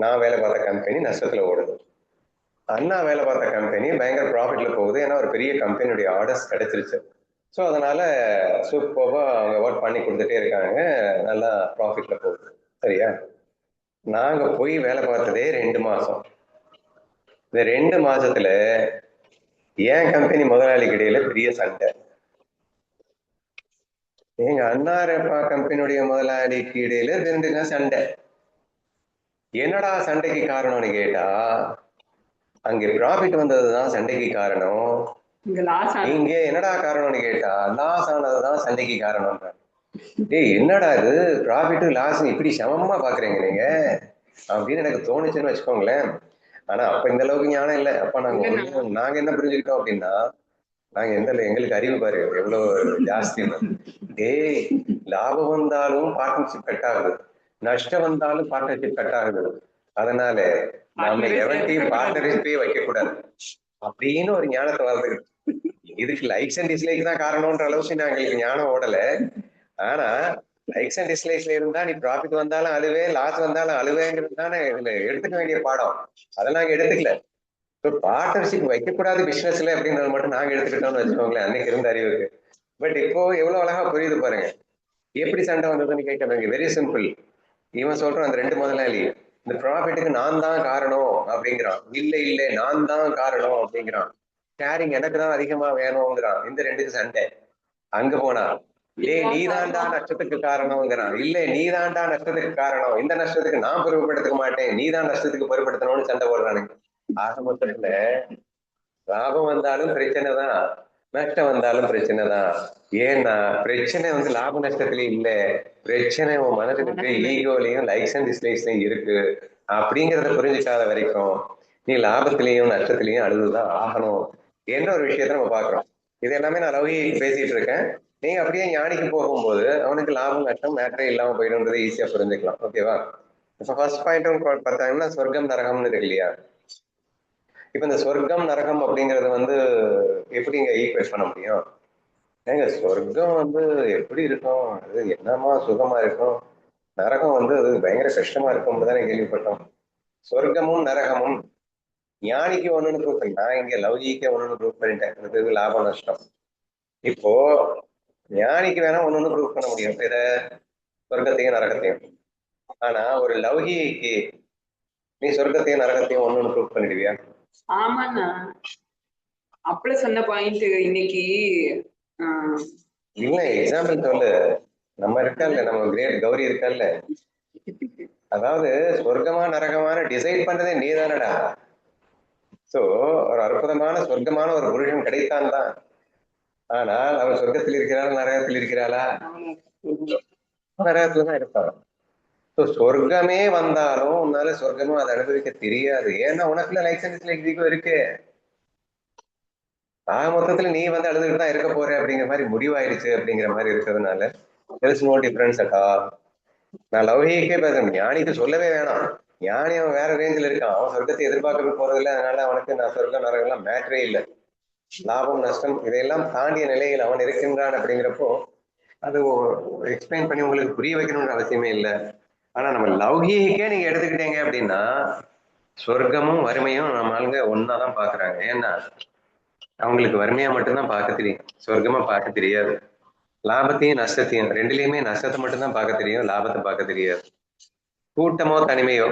நான் வேலை பார்த்த கம்பெனி நஷ்டத்துல ஓடுது. அண்ணா வேலை பார்த்த கம்பெனி பயங்கர ப்ராஃபிட்ல போகுது, ஏன்னா ஒரு பெரிய கம்பெனியுடைய ஆர்டர்ஸ் கிடைச்சிருச்சு. ஸோ அதனால சூப்பராக அவங்க ஒர்க் பண்ணி கொடுத்துட்டே இருக்காங்க, நல்லா ப்ராஃபிட்ல போகுது, சரியா? நாங்க போய் வேலை பார்த்ததே 2 மாசம். இந்த 2 மாசத்துல என் கம்பெனி முதலாளிக்கு இடையில பெரிய சண்டை. எங்க அண்ணாரப்பா கம்பெனியுடைய முதலாளிக்கு இடையில 2 சண்டை. என்னடா சண்டைக்கு காரணம்னு கேட்டா, அங்க ப்ராஃபிட் வந்ததுதான் சண்டைக்கு காரணம், இங்க என்னடா காரணம்னு கேட்டா லாஸ் ஆனதுதான் சண்டைக்கு காரணம். ஏய் என்னடா இது ப்ராஃபிட் லாஸ் இப்படி சமமா பாக்குறீங்க நீங்க அப்படின்னு எனக்கு தோணுச்சுன்னு வச்சுக்கோங்களேன். ஆனா அப்ப இந்த அளவுக்கு ஞானம் இல்லை. அப்ப நாங்க என்ன புரிஞ்சுக்கிட்டோம் அப்படின்னா, நாங்க எங்களுக்கு அறிவு பாரு எவ்வளவு ஜாஸ்தின்னு. டேய் லாபம் வந்தாலும் பார்ட்னர்ஷிப் கட் ஆகுது, நஷ்டம் வந்தாலும் பார்ட்னர்ஷிப் கட் ஆகுது, அதனால நம்ம எவன்டையும் பார்ட்னர்ஷிப்பே வைக்க கூடாது அப்படின்னு ஒரு ஞானத்தை வளர்த்துக்கிட்டு, இதுக்கு லைக்ஸ் அண்ட் டிஸ்லைக்ஸ் தான் காரணம்ன்ற அளவுக்கு எங்களுக்கு ஞானம் ஓடல. ஆனா லைக்ஸ் அண்ட் டிஸ்லைக்ஸ்ல இருந்தா நீ ப்ராஃபிட் வந்தாலும் அழுவே, லாஸ் வந்தாலும் அழுவேங்கிறது தானே இதுல எடுத்துக்க வேண்டிய பாடம். அதெல்லாம் நாங்க எடுத்துக்கல. பார்ட்னர்ஷிப் வைக்கக்கூடாது பிசினஸ்ல அப்படின்றது மட்டும் நாங்க எடுத்துக்கிட்டோம்னு வச்சுக்கோங்களேன் அன்னைக்கு இருந்த அறிவுக்கு. பட் இப்போ எவ்வளவு அழகா புரியுது பாருங்க எப்படி சண்டை வந்ததுன்னு கேட்கறாங்க. Very simple. இவன் சொல்றான் அந்த 2 முதலாளி, இந்த ப்ராஃபிட்டுக்கு நான் தான் காரணம் அப்படிங்கிறான். இல்ல இல்ல நான் தான் காரணம் அப்படிங்கிறான். ஷேரிங் எனக்கு தான் அதிகமா வேணும்ங்கிறான். இந்த 2க்கு சண்டை. அங்க போனா ஏய் நீ தாண்டா நஷ்டத்துக்கு காரணம்ங்கிறான். இல்ல நீ தாண்டா நஷ்டத்துக்கு காரணம், இந்த நஷ்டத்துக்கு நான் பொறுப்பெடுத்துக்க மாட்டேன், நீ தான் நஷ்டத்துக்கு பொறுப்பெடுத்தணும்னு சண்டை போடுறானுங்க. ஆக மொத்தத்துல லாபம் வந்தாலும் பிரச்சனை தான், நஷ்டம் வந்தாலும் பிரச்சனை தான். ஏன்னா பிரச்சனை வந்து லாப நஷ்டத்திலயும் இல்ல, பிரச்சனை உன் மனதிற்கு ஈகோலையும் லைக்ஸ் அண்ட் டிஸ்லைக்ஸ்லயும் இருக்கு அப்படிங்கிறத புரிஞ்சுக்காத வரைக்கும் நீ லாபத்திலையும் நஷ்டத்திலையும் அழுதுதான் ஆகணும் என்ற ஒரு விஷயத்த நம்ம பாக்குறோம். இது எல்லாமே நான் லௌகி பேசிட்டு இருக்கேன். நீங்க அப்படியே ஞானிக்கு போகும்போது அவனுக்கு லாபம் நஷ்டம் மேட்டரே இல்லாம போயிடும்ன்றதை ஈஸியா புரிஞ்சுக்கலாம். ஓகேவா? இப்ப ஃபர்ஸ்ட் பாயிண்ட் பார்த்தாங்கன்னா சொர்க்கம் நரகம்னு இருக்கு இல்லையா? இப்ப இந்த சொர்க்கம் நரகம் அப்படிங்கறது வந்து எப்படிங்க ஈக்குவேட் பண்ண முடியும்? ஏங்க சொர்க்கம் வந்து எப்படி இருக்கும், அது என்னமா சுகமா இருக்கும், நரகம் வந்து அது பயங்கர கஷ்டமா இருக்கும்னு தானே கேள்விப்பட்டோம். சொர்க்கமும் நரகமும் ஞானிக்கு ஒண்ணுன்னு ப்ரூவ் பண்ணி, நான் இங்க லௌகிக்க ஒண்ணுன்னு ப்ரூவ் பண்ணிட்டேன், இது லாபம் நஷ்டம். இப்போ ஞானிக்கு வேணா ஒண்ணு ப்ரூவ் பண்ண முடியும், இத சொர்க்கத்தையும் நரகத்தையும். ஆனா ஒரு லௌகிக்கு நீ சொர்க்கத்தையும் நரகத்தையும் ஒண்ணு ப்ரூவ் பண்ணிடுவியா? ஆமாண்ணா, அப்படி சொன்ன பாயிண்ட் இன்னைக்கு இல்ல எக்ஸாம்பிள் சொல்லு. நம்ம இருக்கல்ல, நம்ம கிரேட் கௌரி இருக்கல்ல, அதாவது சொர்க்கமா நரகமான டிசைட் பண்றதே நீ தானடா. சோ ஒரு அற்புதமான சொர்க்கமான ஒரு புருஷன் கிடைத்தான் தான். ஆனால் அவள் சொர்க்கத்தில் இருக்கிறாள் நரகத்தில் இருக்கிறாளா? நரகத்துல தான் இருப்பாள். சொர்க்கமே வந்தாலும் உன்னால சொர்க்கமும் அதை அனுபவிக்க தெரியாது. ஏன்னா உனக்குள்ள லைசன்ஸ் இருக்கு. ஆக மொத்தத்துல நீ வந்து அழுதுகிட்டு தான் இருக்க போற அப்படிங்கிற மாதிரி முடிவாயிடுச்சு அப்படிங்கிற மாதிரி இருக்கிறதுனால there's no difference at all. நான் லௌகிக்கே பேசுறேன், ஞானிக்கு சொல்லவே வேணாம். ஞானி அவன் வேற ரேஞ்சில் இருக்கான், அவன் சொர்க்கத்தை எதிர்பார்க்க போறதில்லை, அதனால அவனுக்கு நான் சொர்க்கம் நரகம் எல்லாம் மேட்டரே இல்லை. லாபம் நஷ்டம் இதையெல்லாம் தாண்டிய நிலையில் அவன் இருக்கின்றான். அப்படிங்கிறப்போ அது எக்ஸ்பிளைன் பண்ணி உங்களுக்கு புரிய வைக்கணும்ன்ற அவசியமே இல்லை. ஆனா நம்ம லௌகீகே நீங்க எடுத்துக்கிட்டீங்க அப்படின்னா சொர்க்கமும் வறுமையும் நம்ம ஆளுங்க ஒன்னாதான் பாக்குறாங்க. ஏன்னா அவங்களுக்கு வறுமையா மட்டும்தான் பார்க்க தெரியும், சொர்க்கமா பார்க்க தெரியாது. லாபத்தையும் நஷ்டத்தையும் ரெண்டுலயுமே நஷ்டத்தை மட்டும்தான் பார்க்க தெரியும், லாபத்தை பார்க்க தெரியாது. கூட்டமோ தனிமையோ,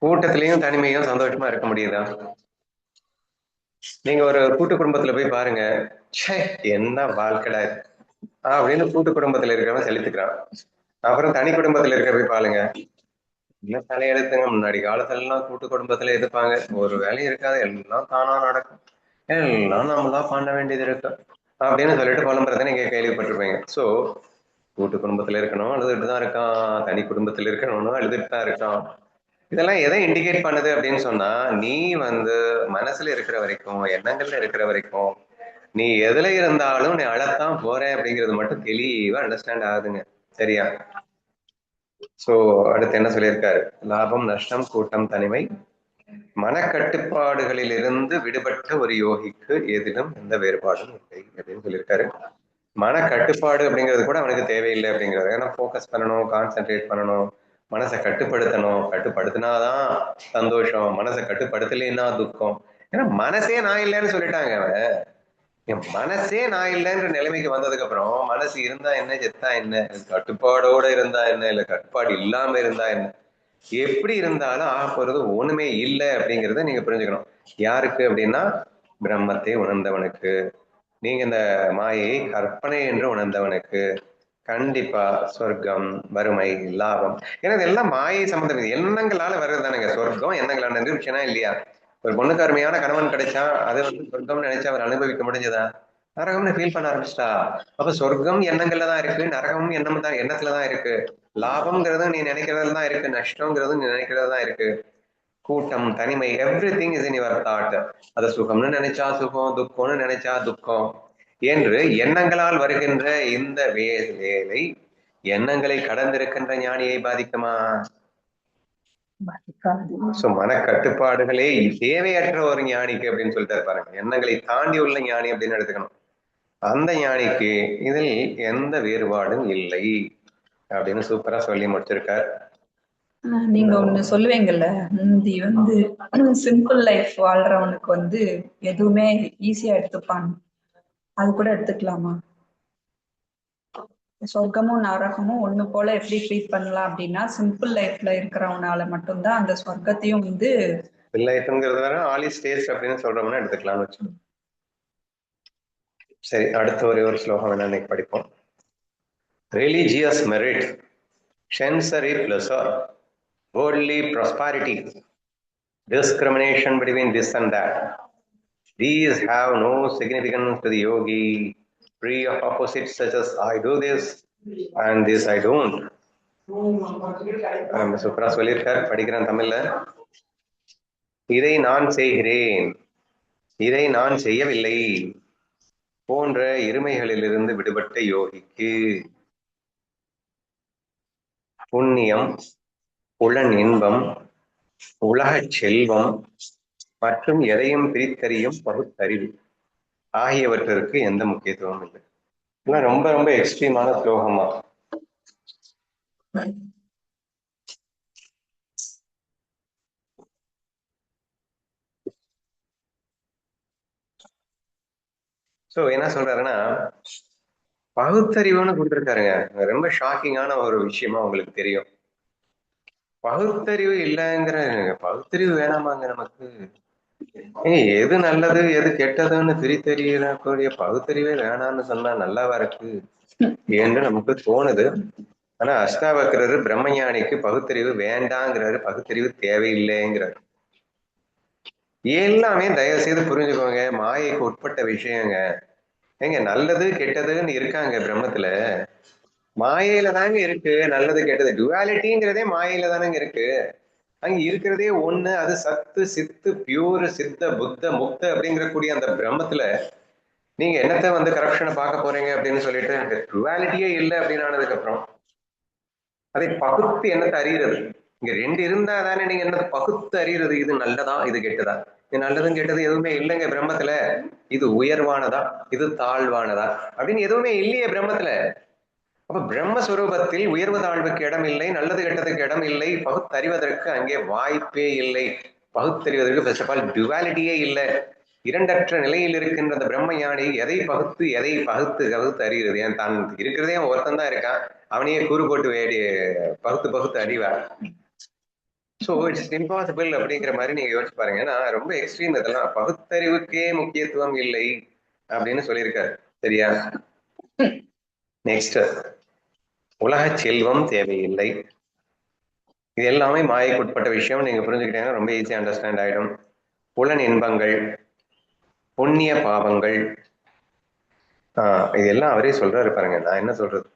கூட்டத்திலையும் தனிமையும் சந்தோஷமா இருக்க முடியுதா? நீங்க ஒரு கூட்டு குடும்பத்துல போய் பாருங்க, ச்சே என்ன வாழ்க்கடா இது அப்படின்னு கூட்டு குடும்பத்துல இருக்கிறவன் செலுத்துக்கிறான். அப்புறம் தனி குடும்பத்துல இருக்க போய் பாருங்க, இல்ல தலையெழுத்துங்க. முன்னாடி காலத்துல எல்லாம் கூட்டு குடும்பத்துல இருப்பாங்க, ஒரு வேலையும் இருக்காது, எல்லாம் தானா நடக்கும், எல்லாம் நம்மளா பண்ண வேண்டியது இருக்கு அப்படின்னு சொல்லிட்டு புலம்புறத நீங்க கேள்விப்பட்டிருப்பீங்க. சோ கூட்டு குடும்பத்துல இருக்கணும் அழுதுட்டு தான் இருக்கான், தனி குடும்பத்துல இருக்கணும்னு அழுதுட்டு தான் இருக்கான். இதெல்லாம் எதை இண்டிகேட் பண்ணுது அப்படின்னு சொன்னா, நீ மனசுல இருக்கிற வரைக்கும், எண்ணங்கள்ல இருக்கிற வரைக்கும், நீ எதுல இருந்தாலும் நீ அழத்தான் போற அப்படிங்கிறது மட்டும் தெளிவா அண்டர்ஸ்டாண்ட் ஆகுதுங்க. சரியா? சோ அடுத்து என்ன சொல்லியிருக்காரு? லாபம் நஷ்டம் கூட்டம் தனிமை மனக்கட்டுப்பாடுகளில் இருந்து விடுபட்ட ஒரு யோகிக்கு எதிலும் எந்த வேறுபாடும் இல்லை அப்படின்னு சொல்லியிருக்காரு. மன கட்டுப்பாடு அப்படிங்கிறது கூட அவனுக்கு தேவையில்லை அப்படிங்கிறது. ஏன்னா ஃபோக்கஸ் பண்ணணும், கான்சென்ட்ரேட் பண்ணணும், மனசை கட்டுப்படுத்தணும். கட்டுப்படுத்தினாதான் சந்தோஷம், மனசை கட்டுப்படுத்தலைன்னா துக்கம். ஏன்னா மனசே நான் இல்லைன்னு சொல்லிட்டாங்க அவன். என் மனசே நான் இல்லைன்ற நிலைமைக்கு வந்ததுக்கு அப்புறம் மனசு இருந்தா என்ன, செத்தா என்ன, கட்டுப்பாடோட இருந்தா என்ன, இல்ல கட்டுப்பாடு இல்லாம இருந்தா என்ன, எப்படி இருந்தாலும் ஆக போறது ஒண்ணுமே இல்லை அப்படிங்கிறத நீங்க புரிஞ்சுக்கணும். யாருக்கு அப்படின்னா பிரம்மத்தை உணர்ந்தவனுக்கு. நீங்க இந்த மாயை கற்பனை என்று உணர்ந்தவனுக்கு கண்டிப்பா சொர்க்கம், வறுமை, லாபம், ஏன்னா இதெல்லாம் மாயை சம்பந்தம், எண்ணங்களால வர்றதுதானுங்க. சொர்க்கம் எண்ணங்களான நிரூபிச்சனா இல்லையா? ஒரு பொண்ணுக்கு அருமையான கணவன் கிடைச்சா அது சொர்க்கம்னு நினைச்சு அவர் அனுபவிக்க முடிஞ்சதா? நரகம்னு ஃபீல் பண்ண ஆரம்பிச்சிட்டா. அப்ப சொர்க்கம் எண்ணங்கள்ல தான் இருக்கு, நரகமும் எண்ணம் தான், எண்ணத்துலதான் இருக்கு. லாபம்ங்கிறதும் நீ நினைக்கிறதுல தான் இருக்கு, நஷ்டம்ங்கிறதும் நீ நினைக்கிறது தான் இருக்கு. கூட்டம் தனிமை every thing is in your thought. அது சுகம்னு நினைச்சா சுகம், துக்கம்னு நினைச்சா துக்கம் என்று எண்ணங்களால் வருகின்ற இந்த வேலை எண்ணங்களை கடந்திருக்கின்ற ஞானியை பாதிக்குமா? சோ மனக்கட்டுப்பாடுகளே தேவையற்ற ஒரு ஞானிக்கு அப்படின்னு சொல்லிட்டு பாருங்க. எண்ணங்களை தாண்டி உள்ள ஞானி அப்படின்னு எடுத்துக்கணும். அந்த ஞானிக்கு இதில் எந்த வேறுபாடும் இல்லை அப்படின்னு சூப்பரா சொல்லி முடிச்சிருக்கார். நீங்க ஒண்ணு சொல்லுவீங்கல்ல, முந்தி சிம்பிள் லைஃப் வாழ்றவனுக்கு எதுவுமே ஈஸியா எடுத்துப்பான், அது கூட எடுத்துக்கலாமா? சொர்க்கமும் நரகமும் ஒண்ணு போல எப்படி ட்ரீட் பண்ணலாம் அப்படின்னா, சிம்பிள் லைஃப்ல இருக்கிறவனால மட்டும்தான் அந்த சொர்க்கத்தையும் லைஃப்ங்கிறது வேற, ஆலி ஸ்டேஜ் அப்படின்னு சொல்றோம்னா எடுத்துக்கலாம்னு வச்சுக்கோங்க. சரி, அடுத்த ஒரு ஸ்லோகம் வேணா இன்னைக்கு படிப்போம். Religious merit, sensory pleasure, worldly prosperity, discrimination between this and that, these have no significance to the yogi, free of opposites such as I do this and this I don't. நம்ம சூப்பரா சொல்லியிருக்கார், படிக்கிறேன் தமிழ்ல. இதை நான் செய்கிறேன், இதை நான் செய்யவில்லை போன்ற இருமைகளிலிருந்து விடுபட்ட யோகிக்கு புண்ணியம், புலன் இன்பம், உலக செல்வம் மற்றும் எதையும் பிரித்தறியும் பகுத்தறிவு ஆகியவற்றிற்கு எந்த முக்கியத்துவம் இல்லை. ரொம்ப ரொம்ப எக்ஸ்ட்ரீமான ஸ்லோகமா. சோ என்ன சொல்றாருன்னா, பகுத்தறிவுன்னு கொடுத்துருக்காருங்க. ரொம்ப ஷாக்கிங்கான ஒரு விஷயமா உங்களுக்கு தெரியும். பகுத்தறிவு இல்லைங்கிற, பகுத்தறிவு வேணாமாங்க நமக்கு? எது நல்லது எது கெட்டதுன்னு பிரித்தறியக்கூடிய பகுத்தறிவே வேணாம்னு சொன்னா நல்லாவா இருக்கு என்று நமக்கு தோணுது. ஆனா அஷ்டாவக்கரர் பிரம்மஞானிக்கு பகுத்தறிவு வேண்டாங்கிறாரு, பகுத்தறிவு தேவையில்லைங்கிறாரு. எல்லாமே தயவு செய்து புரிஞ்சுக்கோங்க, மாயைக்கு உட்பட்ட விஷயங்க. ஏங்க நல்லது கெட்டதுன்னு இருக்காங்க பிரம்மத்துல, மாயையில தாங்க இருக்கு நல்லது கெட்டது. டுவாலிட்டிங்கிறதே மாயையில தானங்க இருக்கு. அங்க இருக்கிறதே ஒண்ணு, அது சத்து சித்து பியூர் சித்த புத்த முக்த அப்படிங்கிற கூடிய அந்த பிரம்மத்துல நீங்க என்னத்த கரப்ஷனை பார்க்க போறீங்க அப்படின்னு சொல்லிட்டு டுவாலிட்டியே இல்லை அப்படின்னு ஆனதுக்கு அப்புறம் அதை பகுத்து என்னத்தை அறிகிறது? இங்க ரெண்டு இருந்தா தானே நீங்க என்னத்தை பகுத்து அறிகிறது, இது நல்லதா இது கெட்டதா? இது நல்லதும் கெட்டது எதுவுமே இல்லைங்க பிரம்மத்துல. இது உயர்வானதா இது தாழ்வானதா அப்படின்னு எதுவுமே இல்லையே பிரம்மத்துல. அப்ப பிரம்மஸ்வரூபத்தில் உயர்வு தாழ்வுக்கு இடம் இல்லை, நல்லது கெட்டதுக்கு இடம் இல்லை, பகுத்தறிவதற்கு அங்கே வாய்ப்பே இல்லை. பகுத்தறிவதற்கு ஃபர்ஸ்ட் ஆஃப் ஆல் டுவாலிட்டியே இல்லை. இரண்டற்ற நிலையில் இருக்கின்ற அந்த பிரம்ம ஞானி எதை பகுத்து அறிகிறது. ஏன் தான் இருக்கிறதே ஒருத்தன் தான் இருக்கான், அவனையே கூறு போட்டு பகுத்து அறிவார். ஸோ இட்ஸ் இம்பாசிபிள் அப்படிங்கிற மாதிரி நீங்க யோசிச்சு பாருங்க. ஏன்னா ரொம்ப எக்ஸ்ட்ரீம் இதெல்லாம். பகுத்தறிவுக்கே முக்கியத்துவம் இல்லை அப்படின்னு சொல்லியிருக்காரு. சரியா? நெக்ஸ்ட், உலக செல்வம் தேவையில்லை. இது எல்லாமே மாயைக்குட்பட்ட விஷயம். நீங்க புரிஞ்சுக்கிட்டீங்கன்னா ரொம்ப ஈஸியா அண்டர்ஸ்டாண்ட் ஆயிடும். புலன் இன்பங்கள், புண்ணிய பாவங்கள், இதெல்லாம் அவரே சொல்றாரு பாருங்க. நான் என்ன சொல்றது,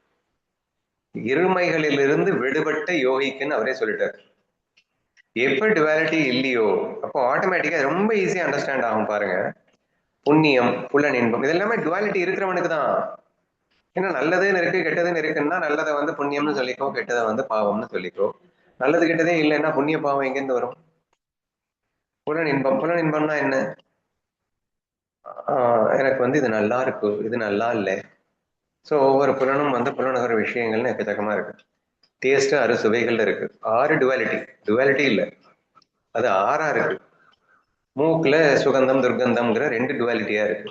இருமைகளிலிருந்து விடுபட்ட யோகிக்குன்னு அவரே சொல்லிட்டாரு. எப்ப டுவாலிட்டி இல்லையோ அப்போ ஆட்டோமேட்டிக்கா ரொம்ப ஈஸியா அண்டர்ஸ்டாண்ட் ஆகும் பாருங்க. புண்ணியம், புலன் இன்பம், இது எல்லாமே டுவாலிட்டி இருக்கிறவனுக்கு தான். ஏன்னா நல்லதுன்னு இருக்கு கெட்டதுன்னு இருக்குன்னா நல்லதை வந்து புண்ணியம்னு சொல்லிக்கோ, கெட்டதை வந்து பாவம்னு சொல்லிக்கோ. நல்லது கெட்டதே இல்லைன்னா புண்ணிய பாவம் எங்கேருந்து வரும்? புலன் இன்பம்னா என்ன? எனக்கு வந்து இது நல்லா இருக்கு, இது நல்லா இல்லை. ஸோ ஒவ்வொரு புலனும் வந்து புலனுகிற விஷயங்கள்னு எக்கச்சக்கமா இருக்கு. டேஸ்ட் 6 சுவைகள் இருக்கு. 6 டுவாலிட்டி இல்லை, அது 6ஆ இருக்கு. மூக்குல சுகந்தம் துர்கந்தம்ங்கிற 2 டுவாலிட்டியா இருக்கு.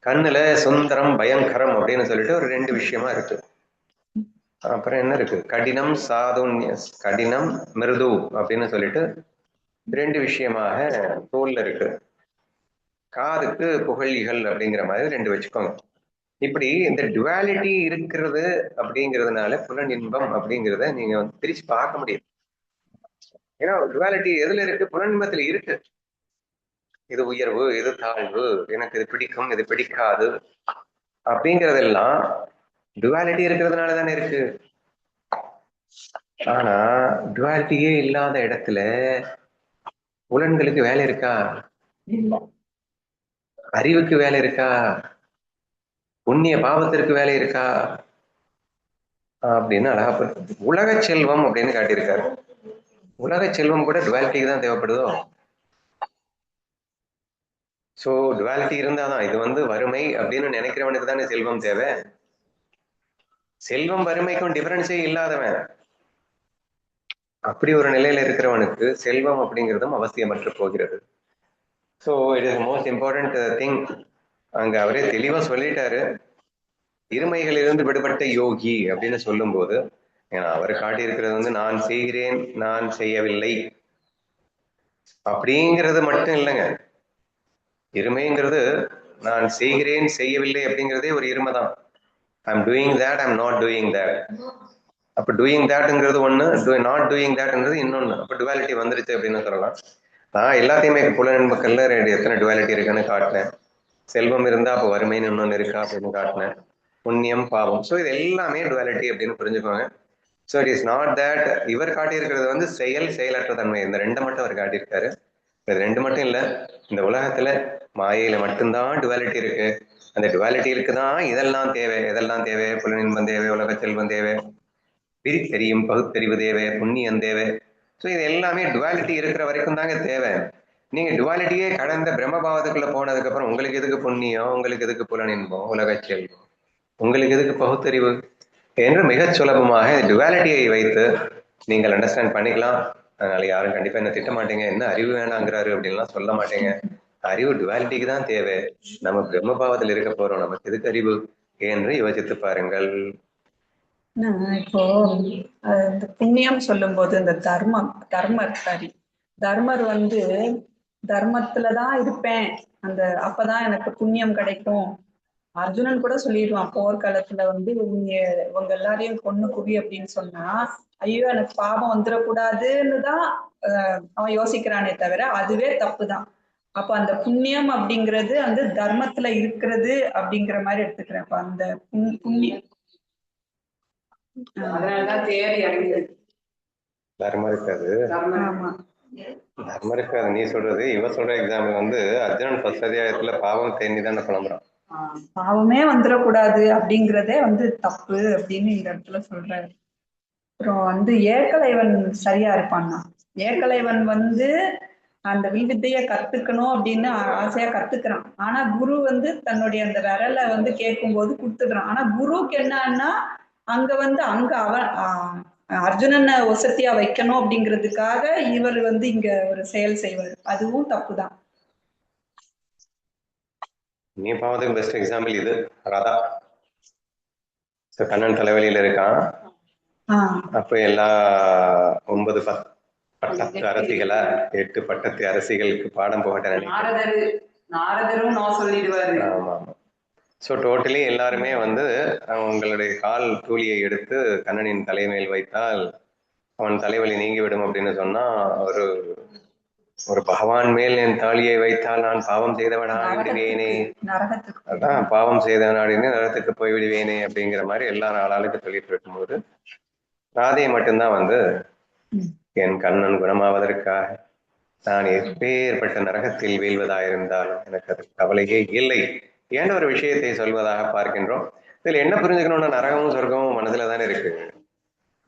கண்ணுல சுந்தரம் பயங்கரம் அப்படின்னு சொல்லிட்டு ஒரு 2 விஷயமா இருக்கு. அப்புறம் என்ன இருக்கு, கடினம் கடினம் மிருது அப்படின்னு சொல்லிட்டு 2 விஷயமாக தோல்ல இருக்கு. காதுக்கு புகழிகள் அப்படிங்கிற மாதிரி 2 வச்சுக்கோங்க. இப்படி இந்த டுவாலிட்டி இருக்கிறது அப்படிங்கிறதுனால புலன் இன்பம் அப்படிங்கிறத நீங்க வந்து பிரிச்சு பார்க்க முடியும். ஏன்னா டுவாலிட்டி எதுல இருக்கு? புலன் இன்பத்துல இருக்கு. இது உயர்வு, இது தாழ்வு, எனக்கு இது பிடிக்கும், இது பிடிக்காது அப்படிங்கிறதெல்லாம் டுவாலிட்டி இருக்கிறதுனால தானே இருக்கு. ஆனா டுவாலிட்டியே இல்லாத இடத்துல புலன்களுக்கு வேலை இருக்கா? அறிவுக்கு வேலை இருக்கா? புண்ணிய பாவத்திற்கு வேலை இருக்கா? அப்படின்னு அழகா உலக செல்வம் அப்படின்னு காட்டியிருக்காரு. உலக செல்வம் கூட டுவாலிட்டிக்கு தான் தேவைப்படுதோ? ஸோ டுவாலிட்டி இருந்தாதான், இது வந்து வறுமை அப்படின்னு நினைக்கிறவனுக்கு தானே செல்வம் தேவை. செல்வம் வறுமைக்கும் டிஃபரன்ஸே இல்லாதவன், அப்படி ஒரு நிலையில இருக்கிறவனுக்கு செல்வம் அப்படிங்கிறதும் அவசியமற்று போகிறது. So it is most important thing. அங்க அவரே தெளிவா சொல்லிட்டாரு, இருமைகளிலிருந்து விடுபட்ட யோகி அப்படின்னு சொல்லும் போது அவர் காட்டியிருக்கிறது வந்து நான் செய்கிறேன் நான் செய்யவில்லை அப்படிங்கிறது மட்டும் இல்லைங்க. இருமைங்கிறது நான் செய்கிறேன் செய்யவில்லை அப்படிங்கிறதே ஒரு இருமை தான். I'm doing that, I'm not doing that. அப்ப டூயிங் தேட்ங்கிறது ஒண்ணு, நாட் டூயிங் தேட்ங்கிறது இன்னொன்னு. அப்ப டுவாலிட்டி வந்துருச்சு அப்படின்னு சொல்லலாம். நான் எல்லாத்தையுமே புலன்பக்கள்ல எத்தனை டுவாலிட்டி இருக்குன்னு காட்டினேன். செல்வம் இருந்தா அப்ப வறுமைன்னு இன்னொன்னு இருக்கா அப்படின்னு காட்டினேன். புண்ணியம் பாவம், ஸோ இது எல்லாமே டுவாலிட்டி அப்படின்னு புரிஞ்சுக்கோங்க. So it is not that. இவர் காட்டியிருக்கிறது வந்து செயலற்ற தன்மை, இந்த 2 மட்டும் அவர் காட்டியிருக்காரு. இது 2 மட்டும் இல்லை, இந்த உலகத்துல மாயையில மட்டும்தான் டுவாலிட்டி இருக்கு. அந்த டுவாலிட்டி இருக்குதான் இதெல்லாம் தேவை. புலனின்பம் தேவை, உலக செல்வம் தேவை, பிரித்தெரியும் பகுத்தறிவு தேவை, புண்ணியம் தேவை. ஸோ இது எல்லாமே டுவாலிட்டி இருக்கிற வரைக்கும் தாங்க தேவை. நீங்க டுவாலிட்டியே கடந்த பிரம்மபாவத்துக்குள்ள போனதுக்கு அப்புறம் உங்களுக்கு எதுக்கு புண்ணியம், உங்களுக்கு எதுக்கு புலனின்பம், உலக செல்வம், உங்களுக்கு எதுக்கு பகுத்தறிவு என்று மிக சுலபமாக டுவாலிட்டியை வைத்து நீங்கள் அண்டர்ஸ்டாண்ட் பண்ணிக்கலாம். அதனால யாரும் கண்டிப்பா என்ன திட்ட மாட்டீங்க, என்ன அறிவு வேணாங்கிறாரு அப்படின்லாம் சொல்ல மாட்டேங்க. அறிவு டுவாலிட்டிக்கு தான் தேவை. நம்ம பிரம்மபாவத்தில் இருக்க போறோம், நமக்கு எதுக்கு அறிவு என்று யோசித்து பாருங்கள். இப்போ இந்த புண்ணியம் சொல்லும் போது இந்த தர்மர் வந்து தர்மத்துலதான் இருப்பேன், அப்பதான் எனக்கு புண்ணியம் கிடைக்கும். அர்ஜுனன் கூட சொல்லிடுவான் போர்க்காலத்துல வந்து இவங்க எல்லாரையும் கொன்னு குவி அப்படின்னு சொன்னா, ஐயோ எனக்கு பாவம் வந்துடக்கூடாதுன்னு தான் அவன் யோசிக்கிறானே தவிர அதுவே தப்புதான். அப்ப அந்த புண்ணியம் அப்படிங்கிறது அந்த தர்மத்துல இருக்கிறது அப்படிங்கிற மாதிரி எடுத்துக்கிறேன். அப்ப அந்த புண்ணியம் அதனாலதான் தேவை இறங்கிருக்கு. தர்மம் இருக்காது. நீ சொல்றது, இவ சொல்ற எக்ஸாம்பிள் வந்து அர்ஜுனன் ஃபர்ஸ்ட் அத்தியாயத்துல பாவம் தேனி தானே புலம்புறான். பாவமே வந்துடக்கூடாது அப்படிங்கிறதே வந்து தப்பு அப்படின்னு இந்த இடத்துல சொல்றாரு. அப்புறம் வந்து ஏகலைவன் சரியா இருப்பான்னா, ஏகலைவன் வந்து அந்த வில்வித்தைய கத்துக்கணும் அப்படின்னு ஆசையா கத்துக்கிறான். ஆனா குரு வந்து தன்னுடைய அந்த விரலை வந்து கேட்கும் போது கொடுத்துடுறான். ஆனா குருவுக்கு என்னன்னா அங்க வந்து அவன் அர்ஜுனனை ஒசத்தியா வைக்கணும் அப்படிங்கிறதுக்காக இவர் வந்து இங்க ஒரு செயல் செய்வார். அதுவும் தப்புதான். நீ பாவத்துக்கு பெஸ்ட் எக்ஸாம்பிள் இது ராதா. So, கண்ணன் தலைவலியில இருக்கான். அப்ப எல்லா 9 பட்டத்து அரசிகளா 8 பட்டத்து அரசிகளுக்கு பாடம் போகட்டேன். நாரதரும் நான் சொல்லிடுவாரு. ஆமா ஆமா. ஸோ டோட்டலி எல்லாருமே வந்து அவங்களுடைய கால் தூளியை எடுத்து கண்ணனின் தலைமையில் வைத்தால் அவன் தலைவலி நீங்கிவிடும் அப்படின்னு சொன்னா ஒரு பகவான் மேல் என் தாலியை வைத்தால் நான் பாவம் செய்தவனா விடுவேனே, அதான் பாவம் செய்தவனாடினே நரகத்துக்கு போய் விடுவேனே அப்படிங்கிற மாதிரி எல்லா ஆளுக்கு சொல்லிட்டு இருக்கும்போது ராதையை மட்டும்தான் வந்து என் கண்ணன் குணமாவதற்காக நான் எப்பேற்பட்ட நரகத்தில் வீழ்வதாயிருந்தாலும் எனக்கு அது கவலையே இல்லை என்ற ஒரு விஷயத்தை சொல்வதாக பார்க்கின்றோம். இதுல என்ன புரிஞ்சுக்கணும்னா நரகமும் சொர்க்கமும் மனதுல தானே இருக்கு.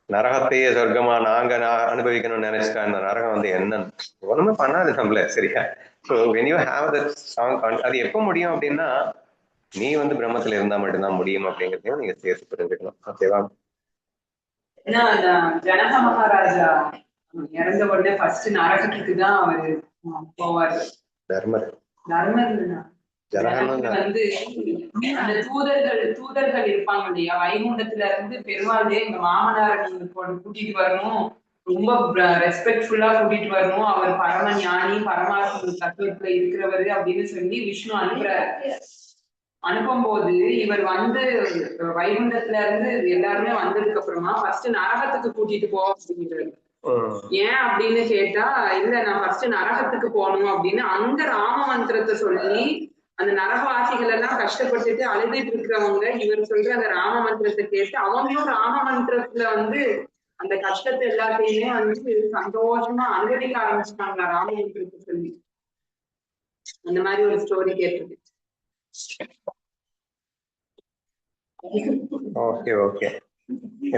நரகத்தையே சொர்க்கமா நாங்க அனுபவிக்கணும்னு நினைச்சிட்டா இந்த நரகம் வந்து என்னன்னு ஒண்ணுமே பண்ணாது நம்மள. சரியா? So when you have that strong அது எப்போ முடியும் அப்படின்னா நீ வந்து பிரம்மத்துல இருந்தா மட்டும்தான் முடியும் அப்படிங்கிறதையும் நீங்க சேர்த்து புரிஞ்சுக்கணும். ஓகேவா? ஏன்னா ஜனக மகாராஜா இறந்த உடனே ஃபர்ஸ்ட் நரகத்துக்கு தான் அவரு போவாரு. தர்மர் வந்து அந்த தூதர்கள் இருப்பாங்க இல்லையா, வைகுண்டத்துல இருந்து பெருமாளே எங்க மாமனாரை நீங்க கூட்டிட்டு வரணும், ரொம்ப ரெஸ்பெக்ட்ஃபுல்லா கூட்டிட்டு வரணும், அவர் பரம ஞானி பரமாத்ம தத்துவத்துல இருக்கிறவரு அப்படின்னு சொல்லி விஷ்ணு அனுப்பும் போது இவர் வந்து வைகுண்டத்துல இருந்து எல்லாருமே வந்ததுக்கு அப்புறமா ஃபர்ஸ்ட் நரகத்துக்கு கூட்டிட்டு போ அப்படிங்கிறாரு. ஏன் அப்படின்னு கேட்டா, இல்ல நான் ஃபர்ஸ்ட் நரகத்துக்கு போகணும் அப்படின்னு அங்க ராம மந்திரத்தை சொல்லி அந்த நரகவாசிகள் எல்லாம் கஷ்டப்பட்டுட்டு அழுதுட்டு இருக்கிறவங்க இவர் சொல்ற அந்த ராம மந்திரத்தை கேட்டு அவங்களும் ராம மந்திரத்துல வந்து அந்த கஷ்டத்தை எல்லாத்தையுமே வந்து சந்தோஷமா அனுபவிக்க ஆரம்பிச்சிட்டாங்க ராம மந்திரத்தை சொல்லி. அந்த மாதிரி ஒரு ஸ்டோரி கேட்டிருக்கு. Okay okay.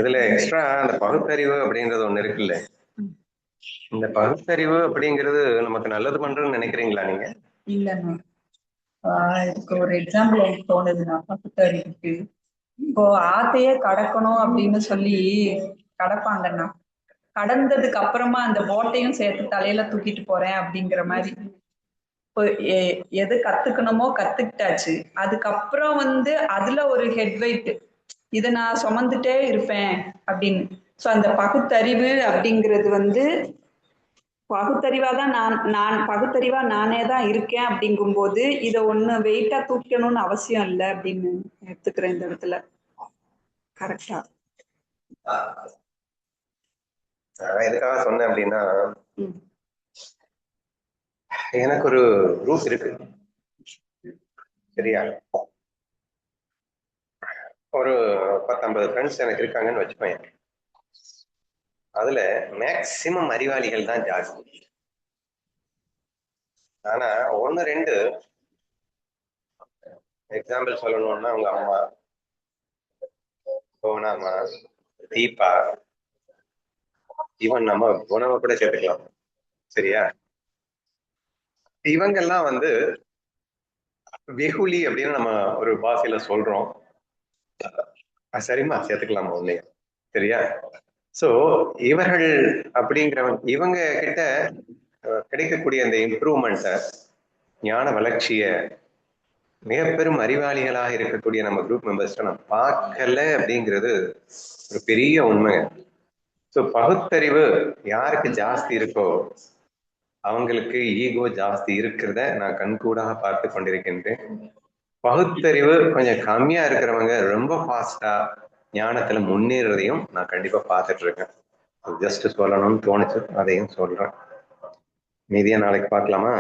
இதுல எக்ஸ்ட்ரா அந்த பகுத்தறிவு அப்படின்றது ஒண்ணு இருக்குல்ல, இந்த பகுத்தறிவு அப்படிங்கிறது நமக்கு நல்லது பண்றதுன்னு நினைக்கிறீங்களா நீங்க? இல்லைண்ணா, இதுக்கு ஒரு எக்ஸாம்பிள் எனக்கு தோணுதுண்ணா. பகுத்தறிவுக்கு இப்போ ஆத்தையே கடக்கணும் அப்படின்னு சொல்லி கடப்பாங்கண்ணா, கடந்ததுக்கு அப்புறமா அந்த போட்டையும் சேர்த்து தலையில தூக்கிட்டு போறேன் அப்படிங்கிற மாதிரி. இப்போ எது கத்துக்கணுமோ கத்துக்கிட்டாச்சு, அதுக்கப்புறம் வந்து அதுல ஒரு ஹெட் வெயிட் இதை நான் சுமந்துட்டே இருப்பேன் அப்படின்னு. ஸோ அந்த பகுத்தறிவு அப்படிங்கிறது வந்து பகுத்தறிவாதான் நான் பகுத்தறிவா நானே தான் இருக்கேன் அப்படிங்கும்போது இதை ஒண்ணு வெயிட்டா தூக்கணும்னு அவசியம் இல்லை அப்படின்னு எடுத்துக்கிறேன் இந்த இடத்துல. கரெக்டா? எதுக்காக சொன்னேன் அப்படின்னா, எனக்கு ஒரு குரூப் இருக்கு. சரியா? ஒரு 10-50 ஃப்ரெண்ட்ஸ் எனக்கு இருக்காங்கன்னு வச்சுக்கோங்க. அதுல மேக்சிமம் அறிவாளிகள் தான் ஜாஸ்தி. ஆனா 1-2 எக்ஸாம்பிள் சொல்லணும்னா உங்க அம்மா, சோனாமா, தீபா, ஈவன் நம்ம குணவை கூட சேர்த்துக்கலாம். சரியா? இவங்கெல்லாம் வந்து வெகுலி அப்படின்னு நம்ம ஒரு பாஷையில சொல்றோம். சரிம்மா, சேர்த்துக்கலாமா ஒண்ணு? சரியா? சோ இவர்கள் அப்படிங்கிறவங்க இவங்க கிட்ட கிடைக்கக்கூடிய அந்த இம்ப்ரூவ்மெண்ட்டை, ஞான வளர்ச்சிய மிக பெரும் அறிவாளிகளாக இருக்கக்கூடிய நம்ம குரூப் மெம்பர்ஸ்ட நம்ம பார்க்கல அப்படிங்கிறது ஒரு பெரிய உண்மை. ஸோ பகுத்தறிவு யாருக்கு ஜாஸ்தி இருக்கோ அவங்களுக்கு ஈகோ ஜாஸ்தி இருக்கிறத நான் கண்கூடாக பார்த்து கொண்டிருக்கின்றேன். பகுத்தறிவு கொஞ்சம் கம்மியா இருக்கிறவங்க ரொம்ப ஃபாஸ்டா ஞானத்துல முன்னேறதையும் நான் கண்டிப்பா பார்த்துட்டு இருக்கேன். ஜஸ்ட் சொல்லணும்னு தோணுச்சு, அதையும் சொல்றேன். மீதியா நாளைக்கு பார்க்கலாமா?